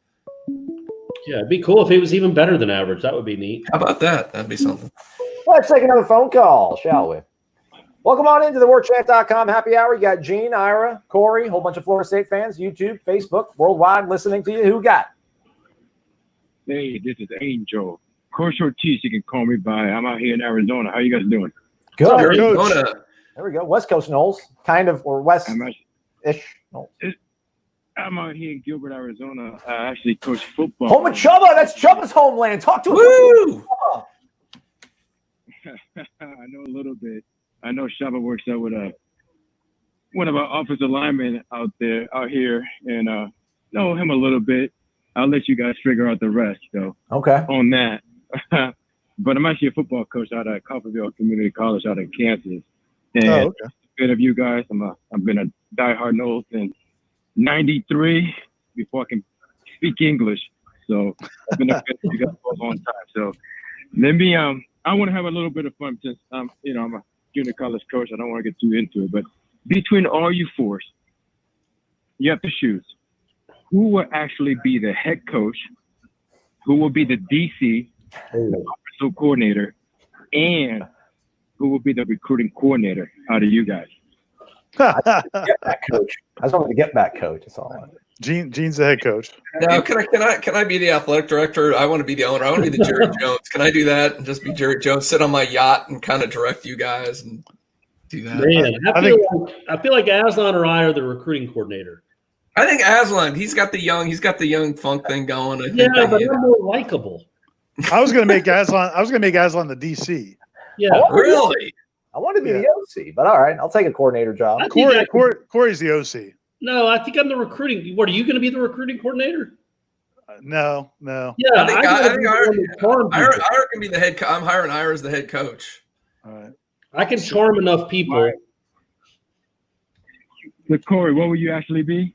Yeah, it'd be cool if he was even better than average. That would be neat. How about that? That'd be something. Let's take another phone call, shall we? Welcome on into the WarChant.com happy hour. You got Gene, Ira, Corey, a whole bunch of Florida State fans, YouTube, Facebook, worldwide listening to you. Who got? Hey, this is Angel. Coach Ortiz, you can call me by. I'm out here in Arizona. How you guys doing? Good. Arizona. There we go. West Coast Knowles, kind of, or West-ish Knowles. I'm out here in Gilbert, Arizona. I actually coach football. Home of Chubba. That's Chubba's homeland. Talk to us. Woo! I know a little bit. I know Chubba works out with one of our offensive linemen out here, and know him a little bit. I'll let you guys figure out the rest, though. Okay. On that. But I'm actually a football coach out at Coffeyville Community College out in Kansas. And a bit of you guys, I've been a diehard Knowles since '93 before I can speak English. So I've been a fan of you guys for a long time. So let me I want to have a little bit of fun since I'm a junior college coach. I don't want to get too into it, but between all you fours, you have to choose who will actually be the head coach, who will be the DC, offensive coordinator, and who will be the recruiting coordinator out of you guys. Get back coach. I just wanted to get back coach. That's all. Gene's the head coach. Now, can I be the athletic director? I want to be the owner. I want to be the Jerry Jones. Can I do that and just be Jerry Jones, sit on my yacht and kind of direct you guys and do that? Man, I feel like Aslan or I are the recruiting coordinator. I think Aslan, he's got the young funk thing going. I think but I'm more likable. I was going to make Aslan the DC. Yeah, really. I want to be the OC, but all right, I'll take a coordinator job. Corey's the OC. No, I think I'm the recruiting. What, are you going to be the recruiting coordinator? No. Yeah, I think Ira can be the head. I'm hiring Ira as the head coach. All right. I can charm enough people. So Corey, what will you actually be?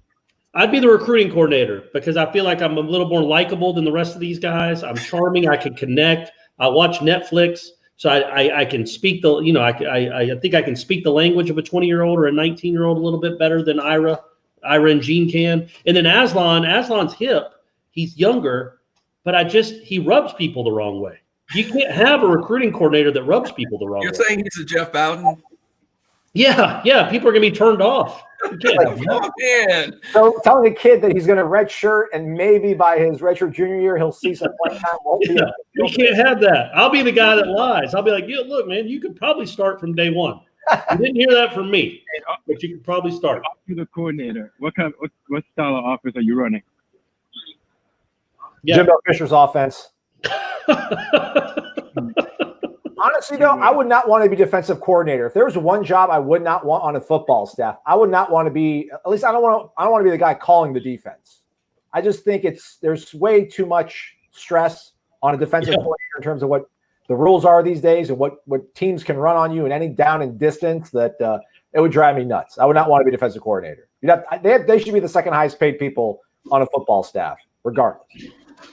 I'd be the recruiting coordinator because I feel like I'm a little more likable than the rest of these guys. I'm charming. I can connect. I watch Netflix, so I can speak the, I think I can speak the language of a 20-year-old or a 19-year-old a little bit better than Ira and Gene can. And then Aslan's hip. He's younger, but he rubs people the wrong way. You can't have a recruiting coordinator that rubs people the wrong way. You're saying he's a Jeff Bowden? Yeah. People are going to be turned off. You can't have that. Oh, man. So telling a kid that he's going to redshirt and maybe by his redshirt junior year he'll see some playing time. Yeah, we can't have that. I'll be the guy that lies. I'll be like, yeah, look, man, you could probably start from day one. You didn't hear that from me, but you could probably start. You're the coordinator. What style of offense are you running? Yeah. Jimbo Fisher's offense. Honestly, though, I would not want to be defensive coordinator. If there was one job I would not want on a football staff, I would not want to be. At least I don't want to be the guy calling the defense. I just think there's way too much stress on a defensive coordinator in terms of what the rules are these days and what teams can run on you in any down and distance. That it would drive me nuts. I would not want to be defensive coordinator. They should be the second highest paid people on a football staff, regardless.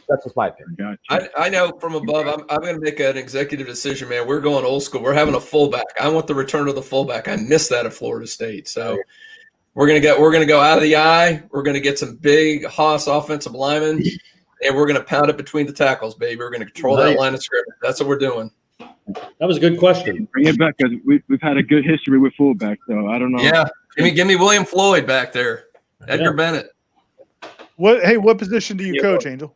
That's just my opinion. I know from above. I'm going to make an executive decision, man. We're going old school. We're having a fullback. I want the return of the fullback. I missed that at Florida State. So we're going to go out of the eye. We're going to get some big Haas offensive linemen, and we're going to pound it between the tackles, baby. We're going to control that line of scrimmage. That's what we're doing. That was a good question. Bring it back because we've had a good history with fullbacks. So I don't know. Yeah, give me William Floyd back there. Edgar Bennett. What position do you coach, Angel?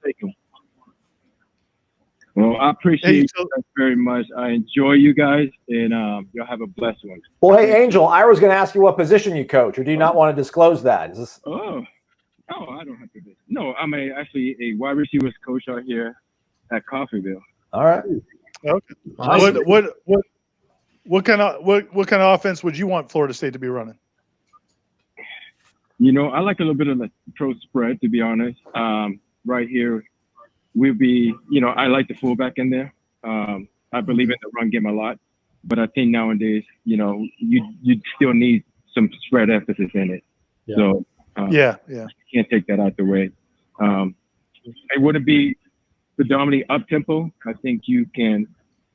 Well, I appreciate you guys very much. I enjoy you guys, and you'll have a blessed one. Well, hey, Angel, I was going to ask you what position you coach, or do you not want to disclose that? Is this? Oh, I don't have to. No, I'm actually a wide receivers coach out here at Coffeyville. All right. Okay. Awesome. What kind of offense would you want Florida State to be running? I like a little bit of the pro spread, to be honest. Right here, we'll be, I like the fullback in there. I believe in the run game a lot, but I think nowadays, you still need some spread emphasis in it. Yeah. So, yeah, you can't take that out the way. It wouldn't be predominantly up tempo. I think you can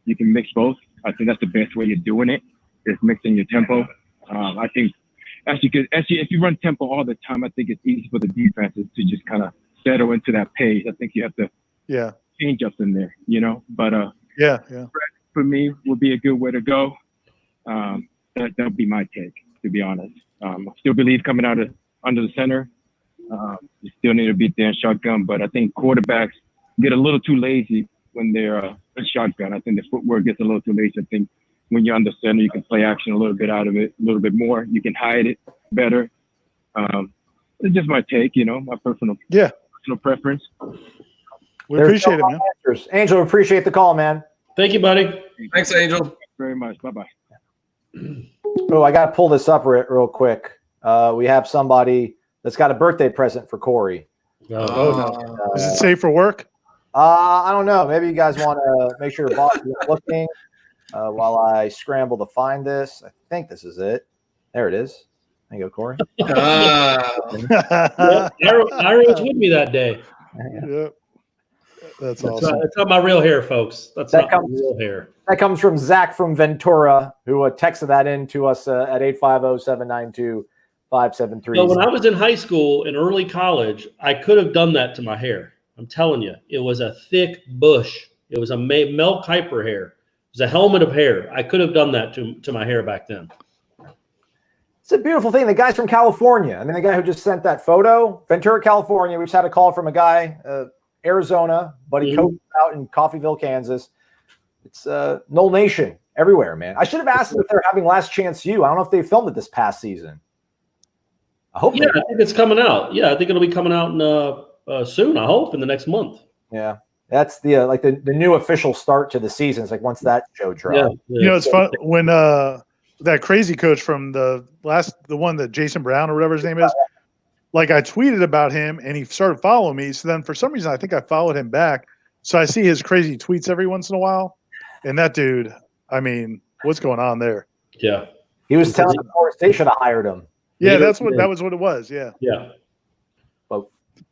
mix both. I think that's the best way of doing it, is mixing your tempo. I think if you run tempo all the time, I think it's easy for the defenses to just kind of settle into that pace. I think you have to change up in there, But for me would be a good way to go. That'll be my take, to be honest. I still believe coming out of under the center, you still need to beat there in shotgun. But I think quarterbacks get a little too lazy when they're a shotgun. I think the footwork gets a little too lazy. I think when you're under center, you can play action a little bit out of it, a little bit more. You can hide it better. It's just my take, my personal preference. We appreciate it, man. Answers. Angel, appreciate the call, man. Thank you, buddy. Thanks, Angel. Thank you very much. Bye-bye. Oh, I got to pull this up real quick. We have somebody that's got a birthday present for Corey. No. Is it safe for work? I don't know. Maybe you guys want to make sure your boss is looking while I scramble to find this. I think this is it. There it is. There you go, Corey. Ira was with me that day. Yep. That's awesome. That's not my real hair, folks. That's not my real hair. That comes from Zach from Ventura, who texted that in to us at 850-792-5730. So when I was in high school and early college, I could have done that to my hair. I'm telling you, it was a thick bush. It was a Mel Kiper hair. It was a helmet of hair. I could have done that to my hair back then. It's a beautiful thing. The guy's from California. I mean, the guy who just sent that photo, Ventura, California. We just had a call from a guy, Arizona, but he coached out in Coffeyville, Kansas. It's Knoll Nation everywhere, man. I should have asked them if they're having Last Chance U. I don't know if they filmed it this past season. I hope. Yeah, I think it's coming out. Yeah, I think it'll be coming out soon. I hope in the next month. Yeah, that's the the new official start to the season. It's like once that show drops. Yeah. It's fun when that crazy coach from the one that Jason Brown or whatever his name is. Like I tweeted about him and he started following me. So then for some reason I think I followed him back. So I see his crazy tweets every once in a while. And that dude, I mean, what's going on there? Yeah. He was telling the Florida State should have hired him. Yeah, that was what it was. Yeah. Yeah.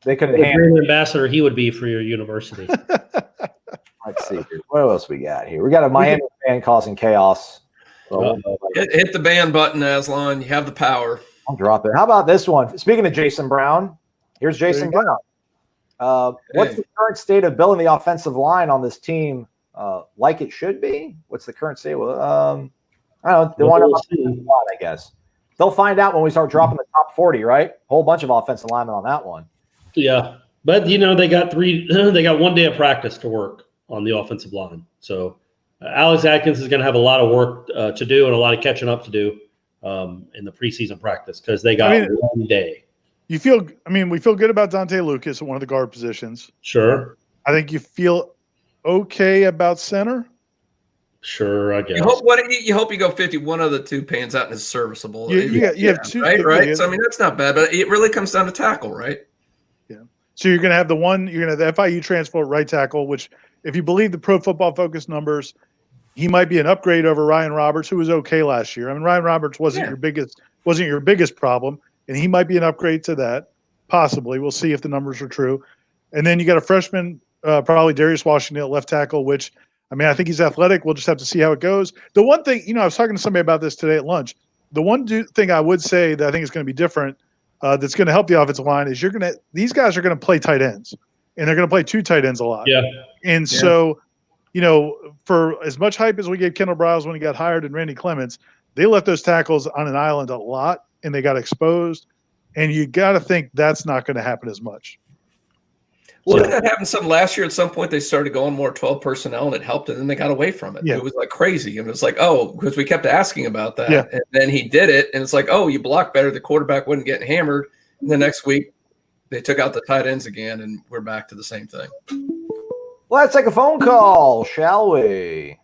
they couldn't What a handle. great ambassador he would be for your university. Let's see here. What else we got here? We got a Miami fan causing chaos. So Hit the ban button, Aslan. You have the power. I'll drop it. How about this one? Speaking of Jason Brown, here's Jason Brown. What's the current state of building the offensive line on this team like it should be? What's the current state? Well, I don't know. They want to, I guess. They'll find out when we start dropping the top 40, right? Whole bunch of offensive linemen on that one. Yeah. But, they got they got 1 day of practice to work on the offensive line. So Alex Atkins is going to have a lot of work to do and a lot of catching up to do in the preseason practice because they got 1 day. We feel good about Dante Lucas at one of the guard positions. Sure. I think you feel okay about center. Sure, I guess. You hope you go 50. One of the two pans out and is serviceable. You have two, right. So I mean that's not bad, but it really comes down to tackle, right? Yeah. So you're going to have the FIU transfer at right tackle, which, if you believe the Pro Football Focus numbers, he might be an upgrade over Ryan Roberts, who was okay last year. I mean, Ryan Roberts wasn't your biggest problem, and he might be an upgrade to that. Possibly, we'll see if the numbers are true. And then you got a freshman, probably Darius Washington at left tackle, which, I think he's athletic. We'll just have to see how it goes. The one thing, I was talking to somebody about this today at lunch. The one thing I would say that I think is going to be different, that's going to help the offensive line, is these guys are going to play tight ends, and they're going to play two tight ends a lot. Yeah. And so, for as much hype as we gave Kendall Browse when he got hired and Randy Clements, they left those tackles on an island a lot, and they got exposed. And you got to think that's not going to happen as much. Well, that happened some last year. At some point, they started going more 12 personnel, and it helped, and then they got away from it. Yeah. It was like crazy, and it was like, because we kept asking about that, Yeah. and then he did it, and it's like, you blocked better. The quarterback wasn't getting hammered. And the next week, they took out the tight ends again, and we're back to the same thing. Let's take a phone call, shall we?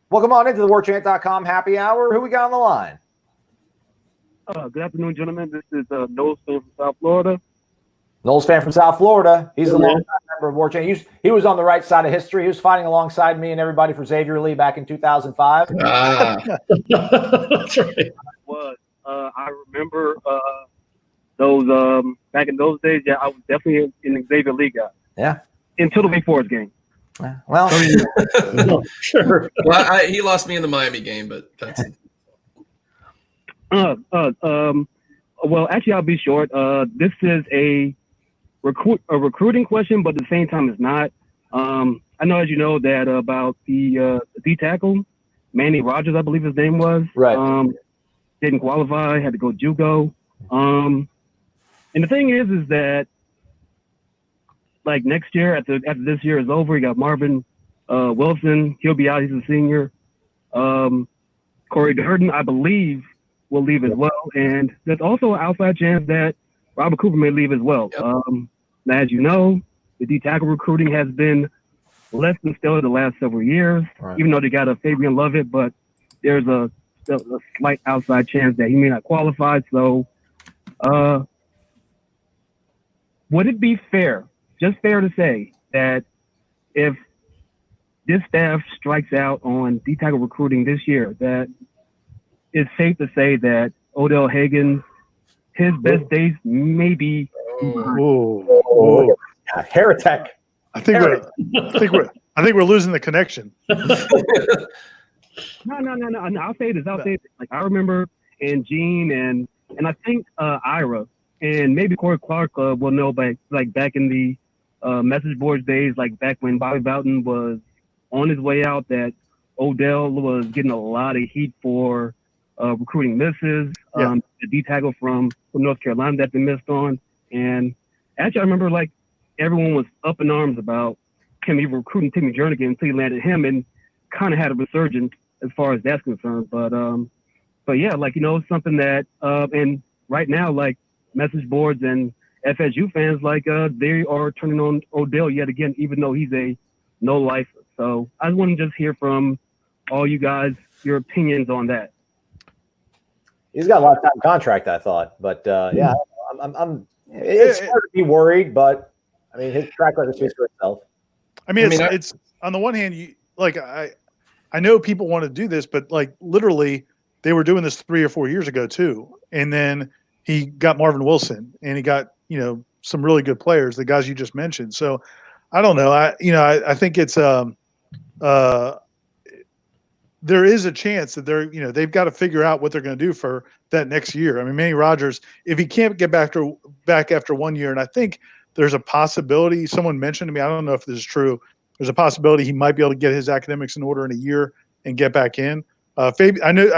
Welcome on into the WarChant.com happy hour. Who we got on the line? Good afternoon, gentlemen. This is Knowles fan from South Florida. Knowles fan from South Florida. He's a long-time member of WarChant. He was on the right side of history. He was fighting alongside me and everybody for Xavier Lee back in 2005. That's right. I remember those back in those days. Yeah, I was definitely in Xavier Lee guy. Yeah. Until the Wake Forest game. Well, Sure. Well, he lost me in the Miami game, but that's it. Well, actually, I'll be short. This is a recruiting question, but at the same time, it's not. I know, as you know, that about the D tackle, Manny Rogers, I believe his name was. Right. Didn't qualify, had to go JUCO. And the thing is that, like, next year, after this year is over, you got Marvin Wilson. He'll be out. He's a senior. Corey Durden, I believe, will leave as well. And there's also an outside chance that Robert Cooper may leave as well. Yep. As you know, the D-tackle recruiting has been less than stellar the last several years, even though they got a Fabian Lovett, but there's a slight outside chance that he may not qualify. So would it be fair, just fair to say, that if this staff strikes out on D-tackle recruiting this year, that it's safe to say that Odell Hagen, his best days may be. Hair attack. I think we're losing the connection. No. I'll say this. Like, I remember, and Gene and I think Ira and maybe Corey Clark will know, back in the message boards days, like back when Bobby Bowden was on his way out, that Odell was getting a lot of heat for recruiting misses. The D tackle from North Carolina that they missed on. And actually, I remember, like, everyone was up in arms about him even recruiting Timmy Jernigan until he landed him, and kind of had a resurgence as far as that's concerned. But yeah, like, something that and right now, like, message boards and FSU fans, like, they are turning on Odell yet again, even though he's a no-lifer. So I want to just hear from all you guys your opinions on that. He's got a lifetime contract, I thought, but yeah, it's hard to be worried, but I mean, his track record speaks for itself. It's on the one hand, I know people want to do this, but, like, literally they were doing this 3 or 4 years ago too, and then he got Marvin Wilson, and he got some really good players, the guys you just mentioned. So I don't know. I think it's there is a chance that they've got to figure out what they're going to do for that next year. I mean, Manny Rogers, if he can't get back after 1 year, and I think there's a possibility, someone mentioned to me, I don't know if this is true, there's a possibility he might be able to get his academics in order in a year and get back in. I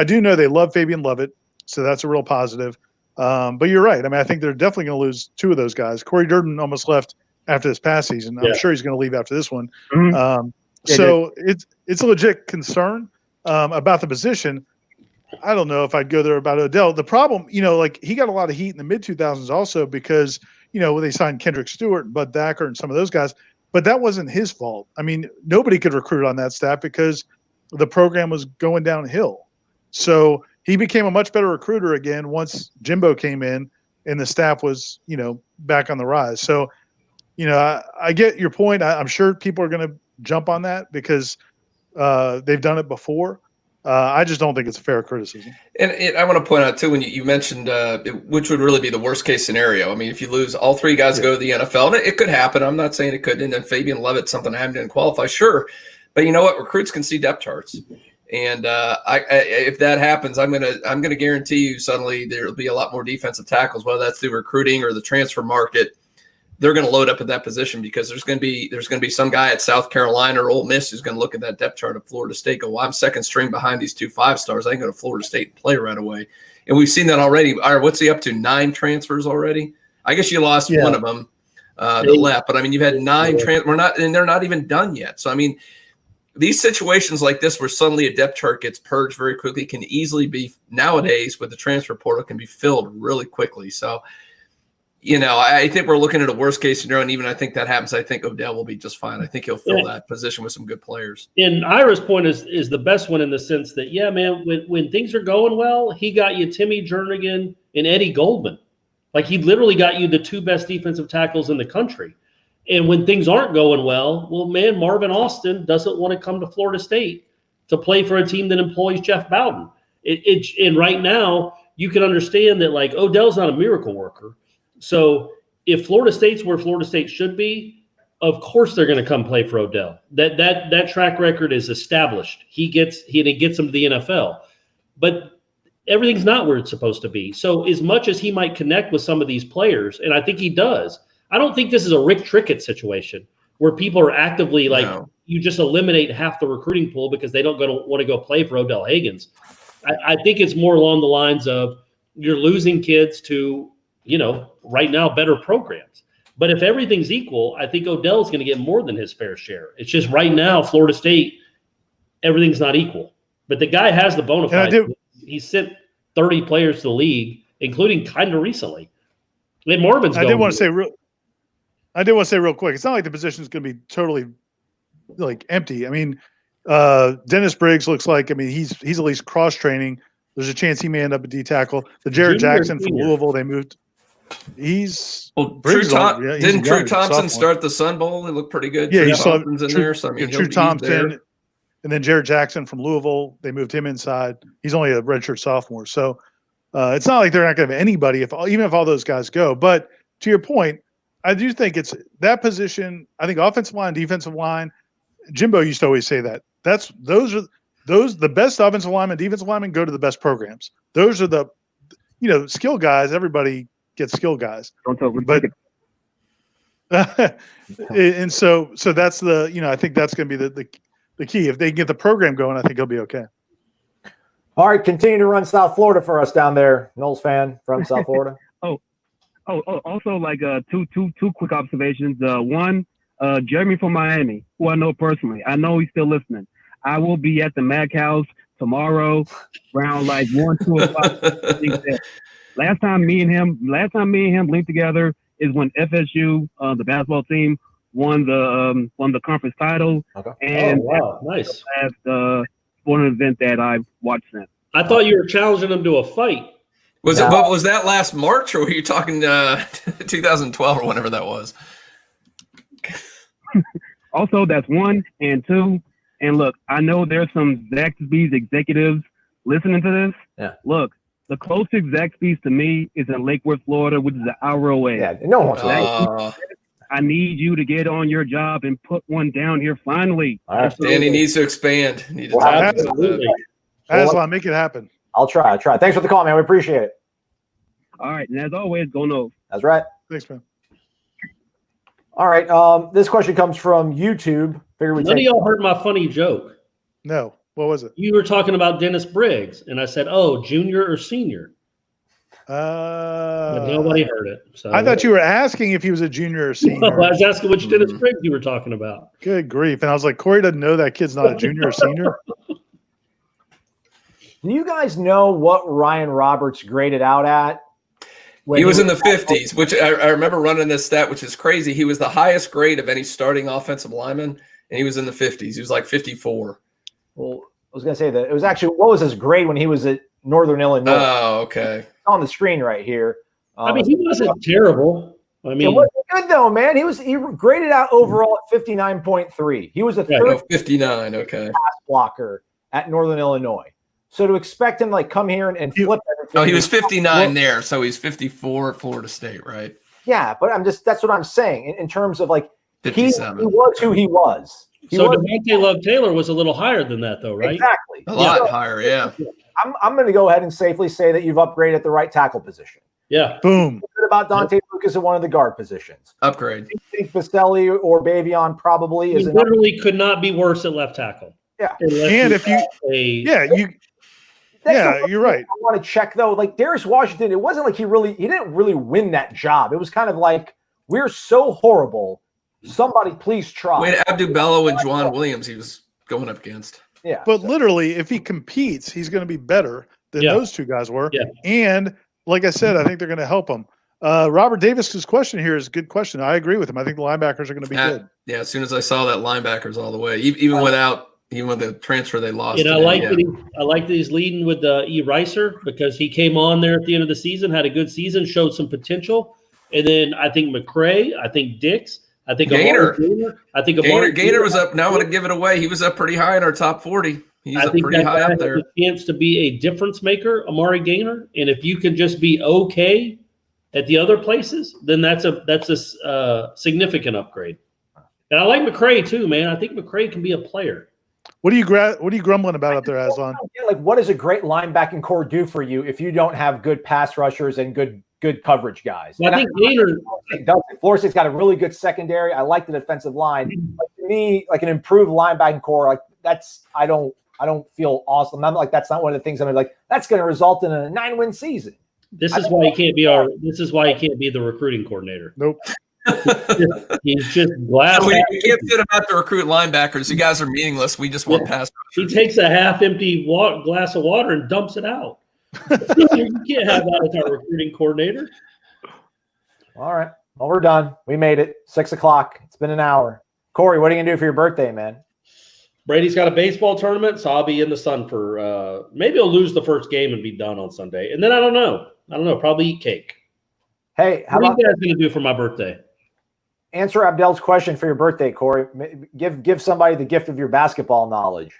do know they love Fabian Lovett, so that's a real positive. But you're right. I mean, I think they're definitely going to lose two of those guys. Corey Durden almost left after this past season. I'm sure he's going to leave after this one. Mm-hmm. So it's a legit concern about the position. I don't know if I'd go there about Odell. The problem, like he got a lot of heat in the mid-2000s also because, when they signed Kendrick Stewart and Bud Thacker and some of those guys, but that wasn't his fault. I mean, nobody could recruit on that staff because the program was going downhill. So he became a much better recruiter again once Jimbo came in and the staff was, back on the rise. So, I get your point. I'm sure people are going to jump on that because they've done it before. I just don't think it's a fair criticism. And I want to point out, too, when you mentioned which would really be the worst case scenario. I mean, if you lose all three guys go to the NFL, and it could happen. I'm not saying it couldn't. And then Fabian Lovett, something happened, didn't qualify. Sure. But you know what? Recruits can see depth charts. And if that happens, I'm gonna guarantee you suddenly there will be a lot more defensive tackles, whether that's through recruiting or the transfer market. They're going to load up at that position because there's going to be some guy at South Carolina or Ole Miss who's going to look at that depth chart of Florida State, go, well, I'm second string behind these 2 5-stars. I can go to Florida State and play right away. And we've seen that already. All right, what's he up to? 9 transfers already? I guess you lost one of them that left, but I mean, you've had 9 transfers. And they're not even done yet. So I mean, these situations like this where suddenly a depth chart gets purged very quickly can easily be nowadays with the transfer portal can be filled really quickly. So. I think we're looking at a worst case scenario, and even I think that happens. I think Odell will be just fine. I think he'll fill that position with some good players. And Ira's point is the best one in the sense that, man, when things are going well, he got you Timmy Jernigan and Eddie Goldman. Like he literally got you the 2 best defensive tackles in the country. And when things aren't going well, man, Marvin Austin doesn't want to come to Florida State to play for a team that employs Jeff Bowden. And right now, you can understand that like Odell's not a miracle worker. So if Florida State's where Florida State should be, of course they're going to come play for Odell. That track record is established. He gets them to the NFL. But everything's not where it's supposed to be. So as much as he might connect with some of these players, and I think he does, I don't think this is a Rick Trickett situation where people are actively you just eliminate half the recruiting pool because they don't want to go play for Odell Higgins. I think it's more along the lines of you're losing kids to right now better programs. But if everything's equal, I think Odell's going to get more than his fair share. It's just right now, Florida State, everything's not equal. But the guy has the bona fide. He sent 30 players to the league, including kind of recently. And Marvin's I did want to say real quick, it's not like the position is going to be totally like empty. I mean, Dennis Briggs looks like, he's at least cross training. There's a chance he may end up at D tackle. The Jared Jackson from Louisville, they moved. Didn't True Thompson start the Sun Bowl? He looked pretty good. Yeah, he saw in there. So True Thompson, and then Jared Jackson from Louisville. They moved him inside. He's only a redshirt sophomore, so it's not like they're not going to have anybody even if all those guys go. But to your point, I do think it's that position. I think offensive line, defensive line. Jimbo used to always say that. Those are the best offensive linemen, defensive linemen go to the best programs. Those are the skill guys. Everybody gets skill guys. Don't tell me. But and so that's the I think that's going to be the key. If they can get the program going, I think he'll be okay. All right, continue to run South Florida for us down there, Knowles fan from South Florida. Also like two quick observations. One, Jeremy from Miami, who I know personally. I know he's still listening. I will be at the Mac House tomorrow around like 1, 2 o'clock. Last time me and him linked together is when FSU, the basketball team, won the conference title. Okay. And nice. Last sporting event that I watched them. I thought you were challenging them to a fight. Was that last March, or were you talking 2012 or whenever that was? Also, that's 1 and 2. And look, I know there's some Zaxby's executives listening to this. Yeah. Look, The closest Zaxby's to me is in Lake Worth, Florida, which is an hour away. Yeah, no one wants to. I need you to get on your job and put one down here finally. All right. Danny needs to expand. Need to Well, talk about that. Aslan, make it happen. I'll try. Thanks for the call, man. We appreciate it. All right, and as always, go Noles. That's right. Thanks, man. All right. This question comes from YouTube. Figure we None of take. y'all heard my funny joke. No. What was it? You were talking about Dennis Briggs, and I said, "Oh, junior or senior?" But nobody heard it. So I thought you were asking if he was a junior or senior. I was asking which Dennis Briggs you were talking about. Good grief. And I was like, Corey doesn't know that kid's not a junior or senior. Do you guys know what Ryan Roberts graded out at? He was in the 50s, which I remember running this stat, which is crazy. He was the highest grade of any starting offensive lineman, and he was in the 50s. He was like 54. Well, I was going to say that it was actually, what was his grade when he was at Northern Illinois? Oh, okay. It's on the screen right here. I mean, he wasn't terrible. I mean, it wasn't good though, man. He graded out overall at 59.3. He was a third 59. Okay. pass blocker at Northern Illinois. So to expect him to like come here and flip everything. Oh, he was 59 there, so he's 54 at Florida State, right? Yeah, but that's what I'm saying in terms of like he 57. was who he was. Devontae Love-Taylor was a little higher than that, though, right? Exactly. A lot higher, yeah. I'm going to go ahead and safely say that you've upgraded at the right tackle position. Yeah. Boom. What about Dante Lucas at one of the guard positions? Upgrade. I think Baselli or Bavion probably is. He literally could not be worse at left tackle. Yeah. And if you, you're right. I want to check though. Like Darius Washington, it wasn't like he didn't really win that job. It was kind of like we're so horrible. Somebody please try. Wait, Abdu Bello and Juwan Williams, he was going up against. Yeah. But literally, if he competes, he's going to be better than those two guys were. Yeah. And like I said, I think they're going to help him. Robert Davis's question here is a good question. I agree with him. I think the linebackers are going to be good. Yeah, as soon as I saw that linebackers all the way, even with the transfer they lost. And I like that he's leading with E. Ricer because he came on there at the end of the season, had a good season, showed some potential. And then I think McCray, I think Dix, I think Gaynor. I think Gaynor was up. Now I want to give it away. He was up pretty high in our top 40. He's up pretty high up there. Has a chance to be a difference maker, Amari Gaynor. And if you can just be okay at the other places, then that's a significant upgrade. And I like McCray too, man. I think McCray can be a player. What are you grumbling about up there, Aslan? Yeah, like what does a great linebacking core do for you if you don't have good pass rushers and good coverage guys? Well, I think Gaynor does. Florida State's got a really good secondary. I like the defensive line. But to me, like an improved linebacking core, like that's I don't feel awesome. I'm like that's not one of the things I'm like that's going to result in a 9-win season. This is why he can't be the recruiting coordinator. Nope. He's just glad. We can't sit about the recruit linebackers. You guys are meaningless. We just want pass rushers. He takes a half-empty glass of water and dumps it out. You can't have that as our recruiting coordinator. All right. Well, we're done. We made it. 6 o'clock. It's been an hour. Corey, what are you going to do for your birthday, man? Brady's got a baseball tournament, so I'll be in the sun for maybe I'll lose the first game and be done on Sunday. And then I don't know. Probably eat cake. Hey, what are you guys going to do for my birthday? Answer Abdel's question for your birthday, Corey. Give somebody the gift of your basketball knowledge.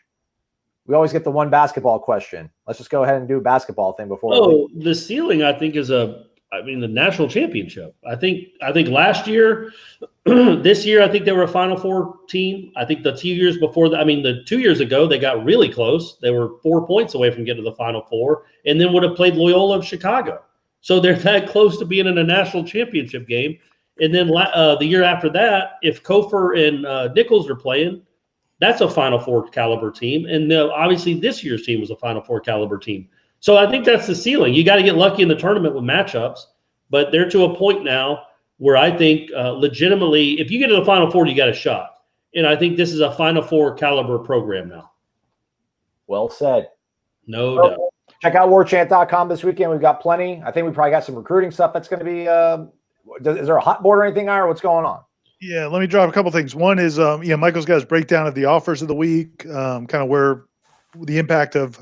We always get the one basketball question. Let's just go ahead and do a basketball thing before. The ceiling, I think, is the national championship. I think last year, this year, I think they were a Final Four team. I think the 2 years before that, the 2 years ago, they got really close. They were 4 points away from getting to the Final Four, and then would have played Loyola of Chicago. So they're that close to being in a national championship game. And then the year after that, if Kofor and Nichols are playing, that's a Final Four caliber team. And obviously this year's team was a Final Four caliber team. So I think that's the ceiling. You got to get lucky in the tournament with matchups. But they're to a point now where I think legitimately, if you get to the Final Four, you got a shot. And I think this is a Final Four caliber program now. Well said. No doubt. Check out warchant.com this weekend. We've got plenty. I think we probably got some recruiting stuff that's going to be is there a hot board or anything, Ira? What's going on? Yeah, let me drop a couple things. One is, Michael's got his breakdown of the offers of the week, kind of where the impact of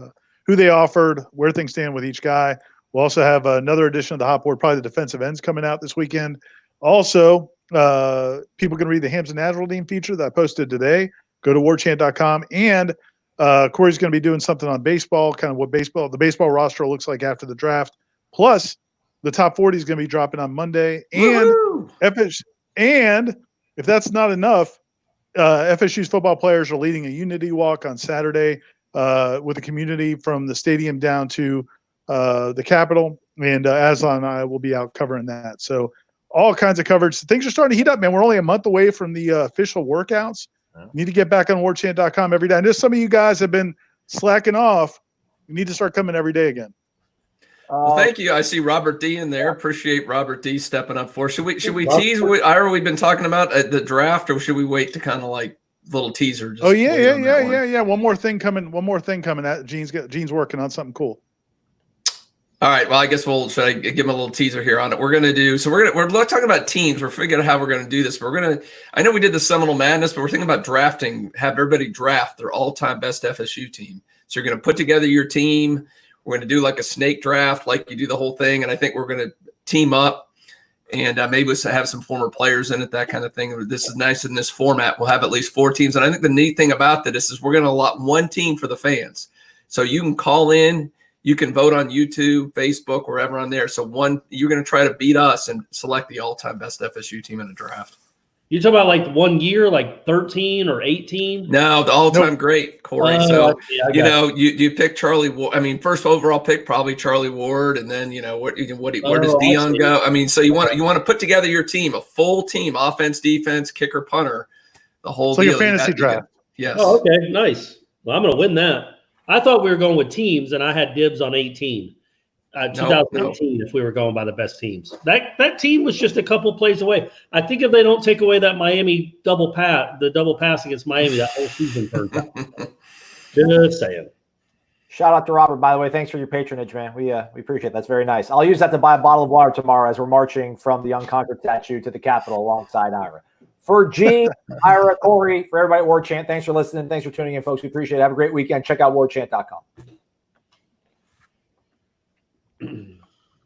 who they offered, where things stand with each guy. We'll also have another edition of the hot board, probably the defensive ends coming out this weekend. Also, people can read the Hampton Nazarene feature that I posted today. Go to warchant.com. And Corey's going to be doing something on baseball, kind of what the baseball roster looks like after the draft. Plus, the top 40 is going to be dropping on Monday. And and if that's not enough, FSU's football players are leading a unity walk on Saturday with the community from the stadium down to the Capitol. And Aslan and I will be out covering that. So all kinds of coverage. Things are starting to heat up, man. We're only a month away from the official workouts. Need to get back on WarChant.com every day. And just some of you guys have been slacking off. You need to start coming every day again. Well, thank you. I see Robert D in there. Appreciate Robert D stepping up for us. Should we tease what Ira we've been talking about at the draft, or should we wait to kind of like little teaser? Just yeah. One more thing coming. Gene's working on something cool. All right. Well, I guess should I give him a little teaser here on it? We're talking about teams. We're figuring out how we're going to do this. But I know we did the Seminole Madness, but we're thinking about have everybody draft their all-time best FSU team. So you're going to put together your team. We're going to do like a snake draft, like you do the whole thing. And I think we're going to team up and maybe we'll have some former players in it, that kind of thing. This is nice in this format. We'll have at least 4 teams. And I think the neat thing about this is we're going to allot one team for the fans. So you can call in. You can vote on YouTube, Facebook, wherever on there. So you're going to try to beat us and select the all-time best FSU team in a draft. You talking about like 1 year, like 13 or 18? No, the all-time great, Corey. You pick Charlie. I mean, first overall pick probably Charlie Ward, and then where does Dion go? I mean, so you want to put together your team, a full team, offense, defense, kicker, punter, the whole. So your fantasy draft. Yes. Oh, okay, nice. Well, I'm going to win that. I thought we were going with teams, and I had dibs on 18. 2018, if we were going by the best teams. That team was just a couple plays away. I think if they don't take away that Miami double pass against Miami, that whole season turns out. Just saying. Shout out to Robert, by the way. Thanks for your patronage, man. We appreciate it. That's very nice. I'll use that to buy a bottle of water tomorrow as we're marching from the Unconquered statue to the Capitol alongside Ira. For Gene, Ira, Corey, for everybody at War Chant, thanks for listening. Thanks for tuning in, folks. We appreciate it. Have a great weekend. Check out warchant.com.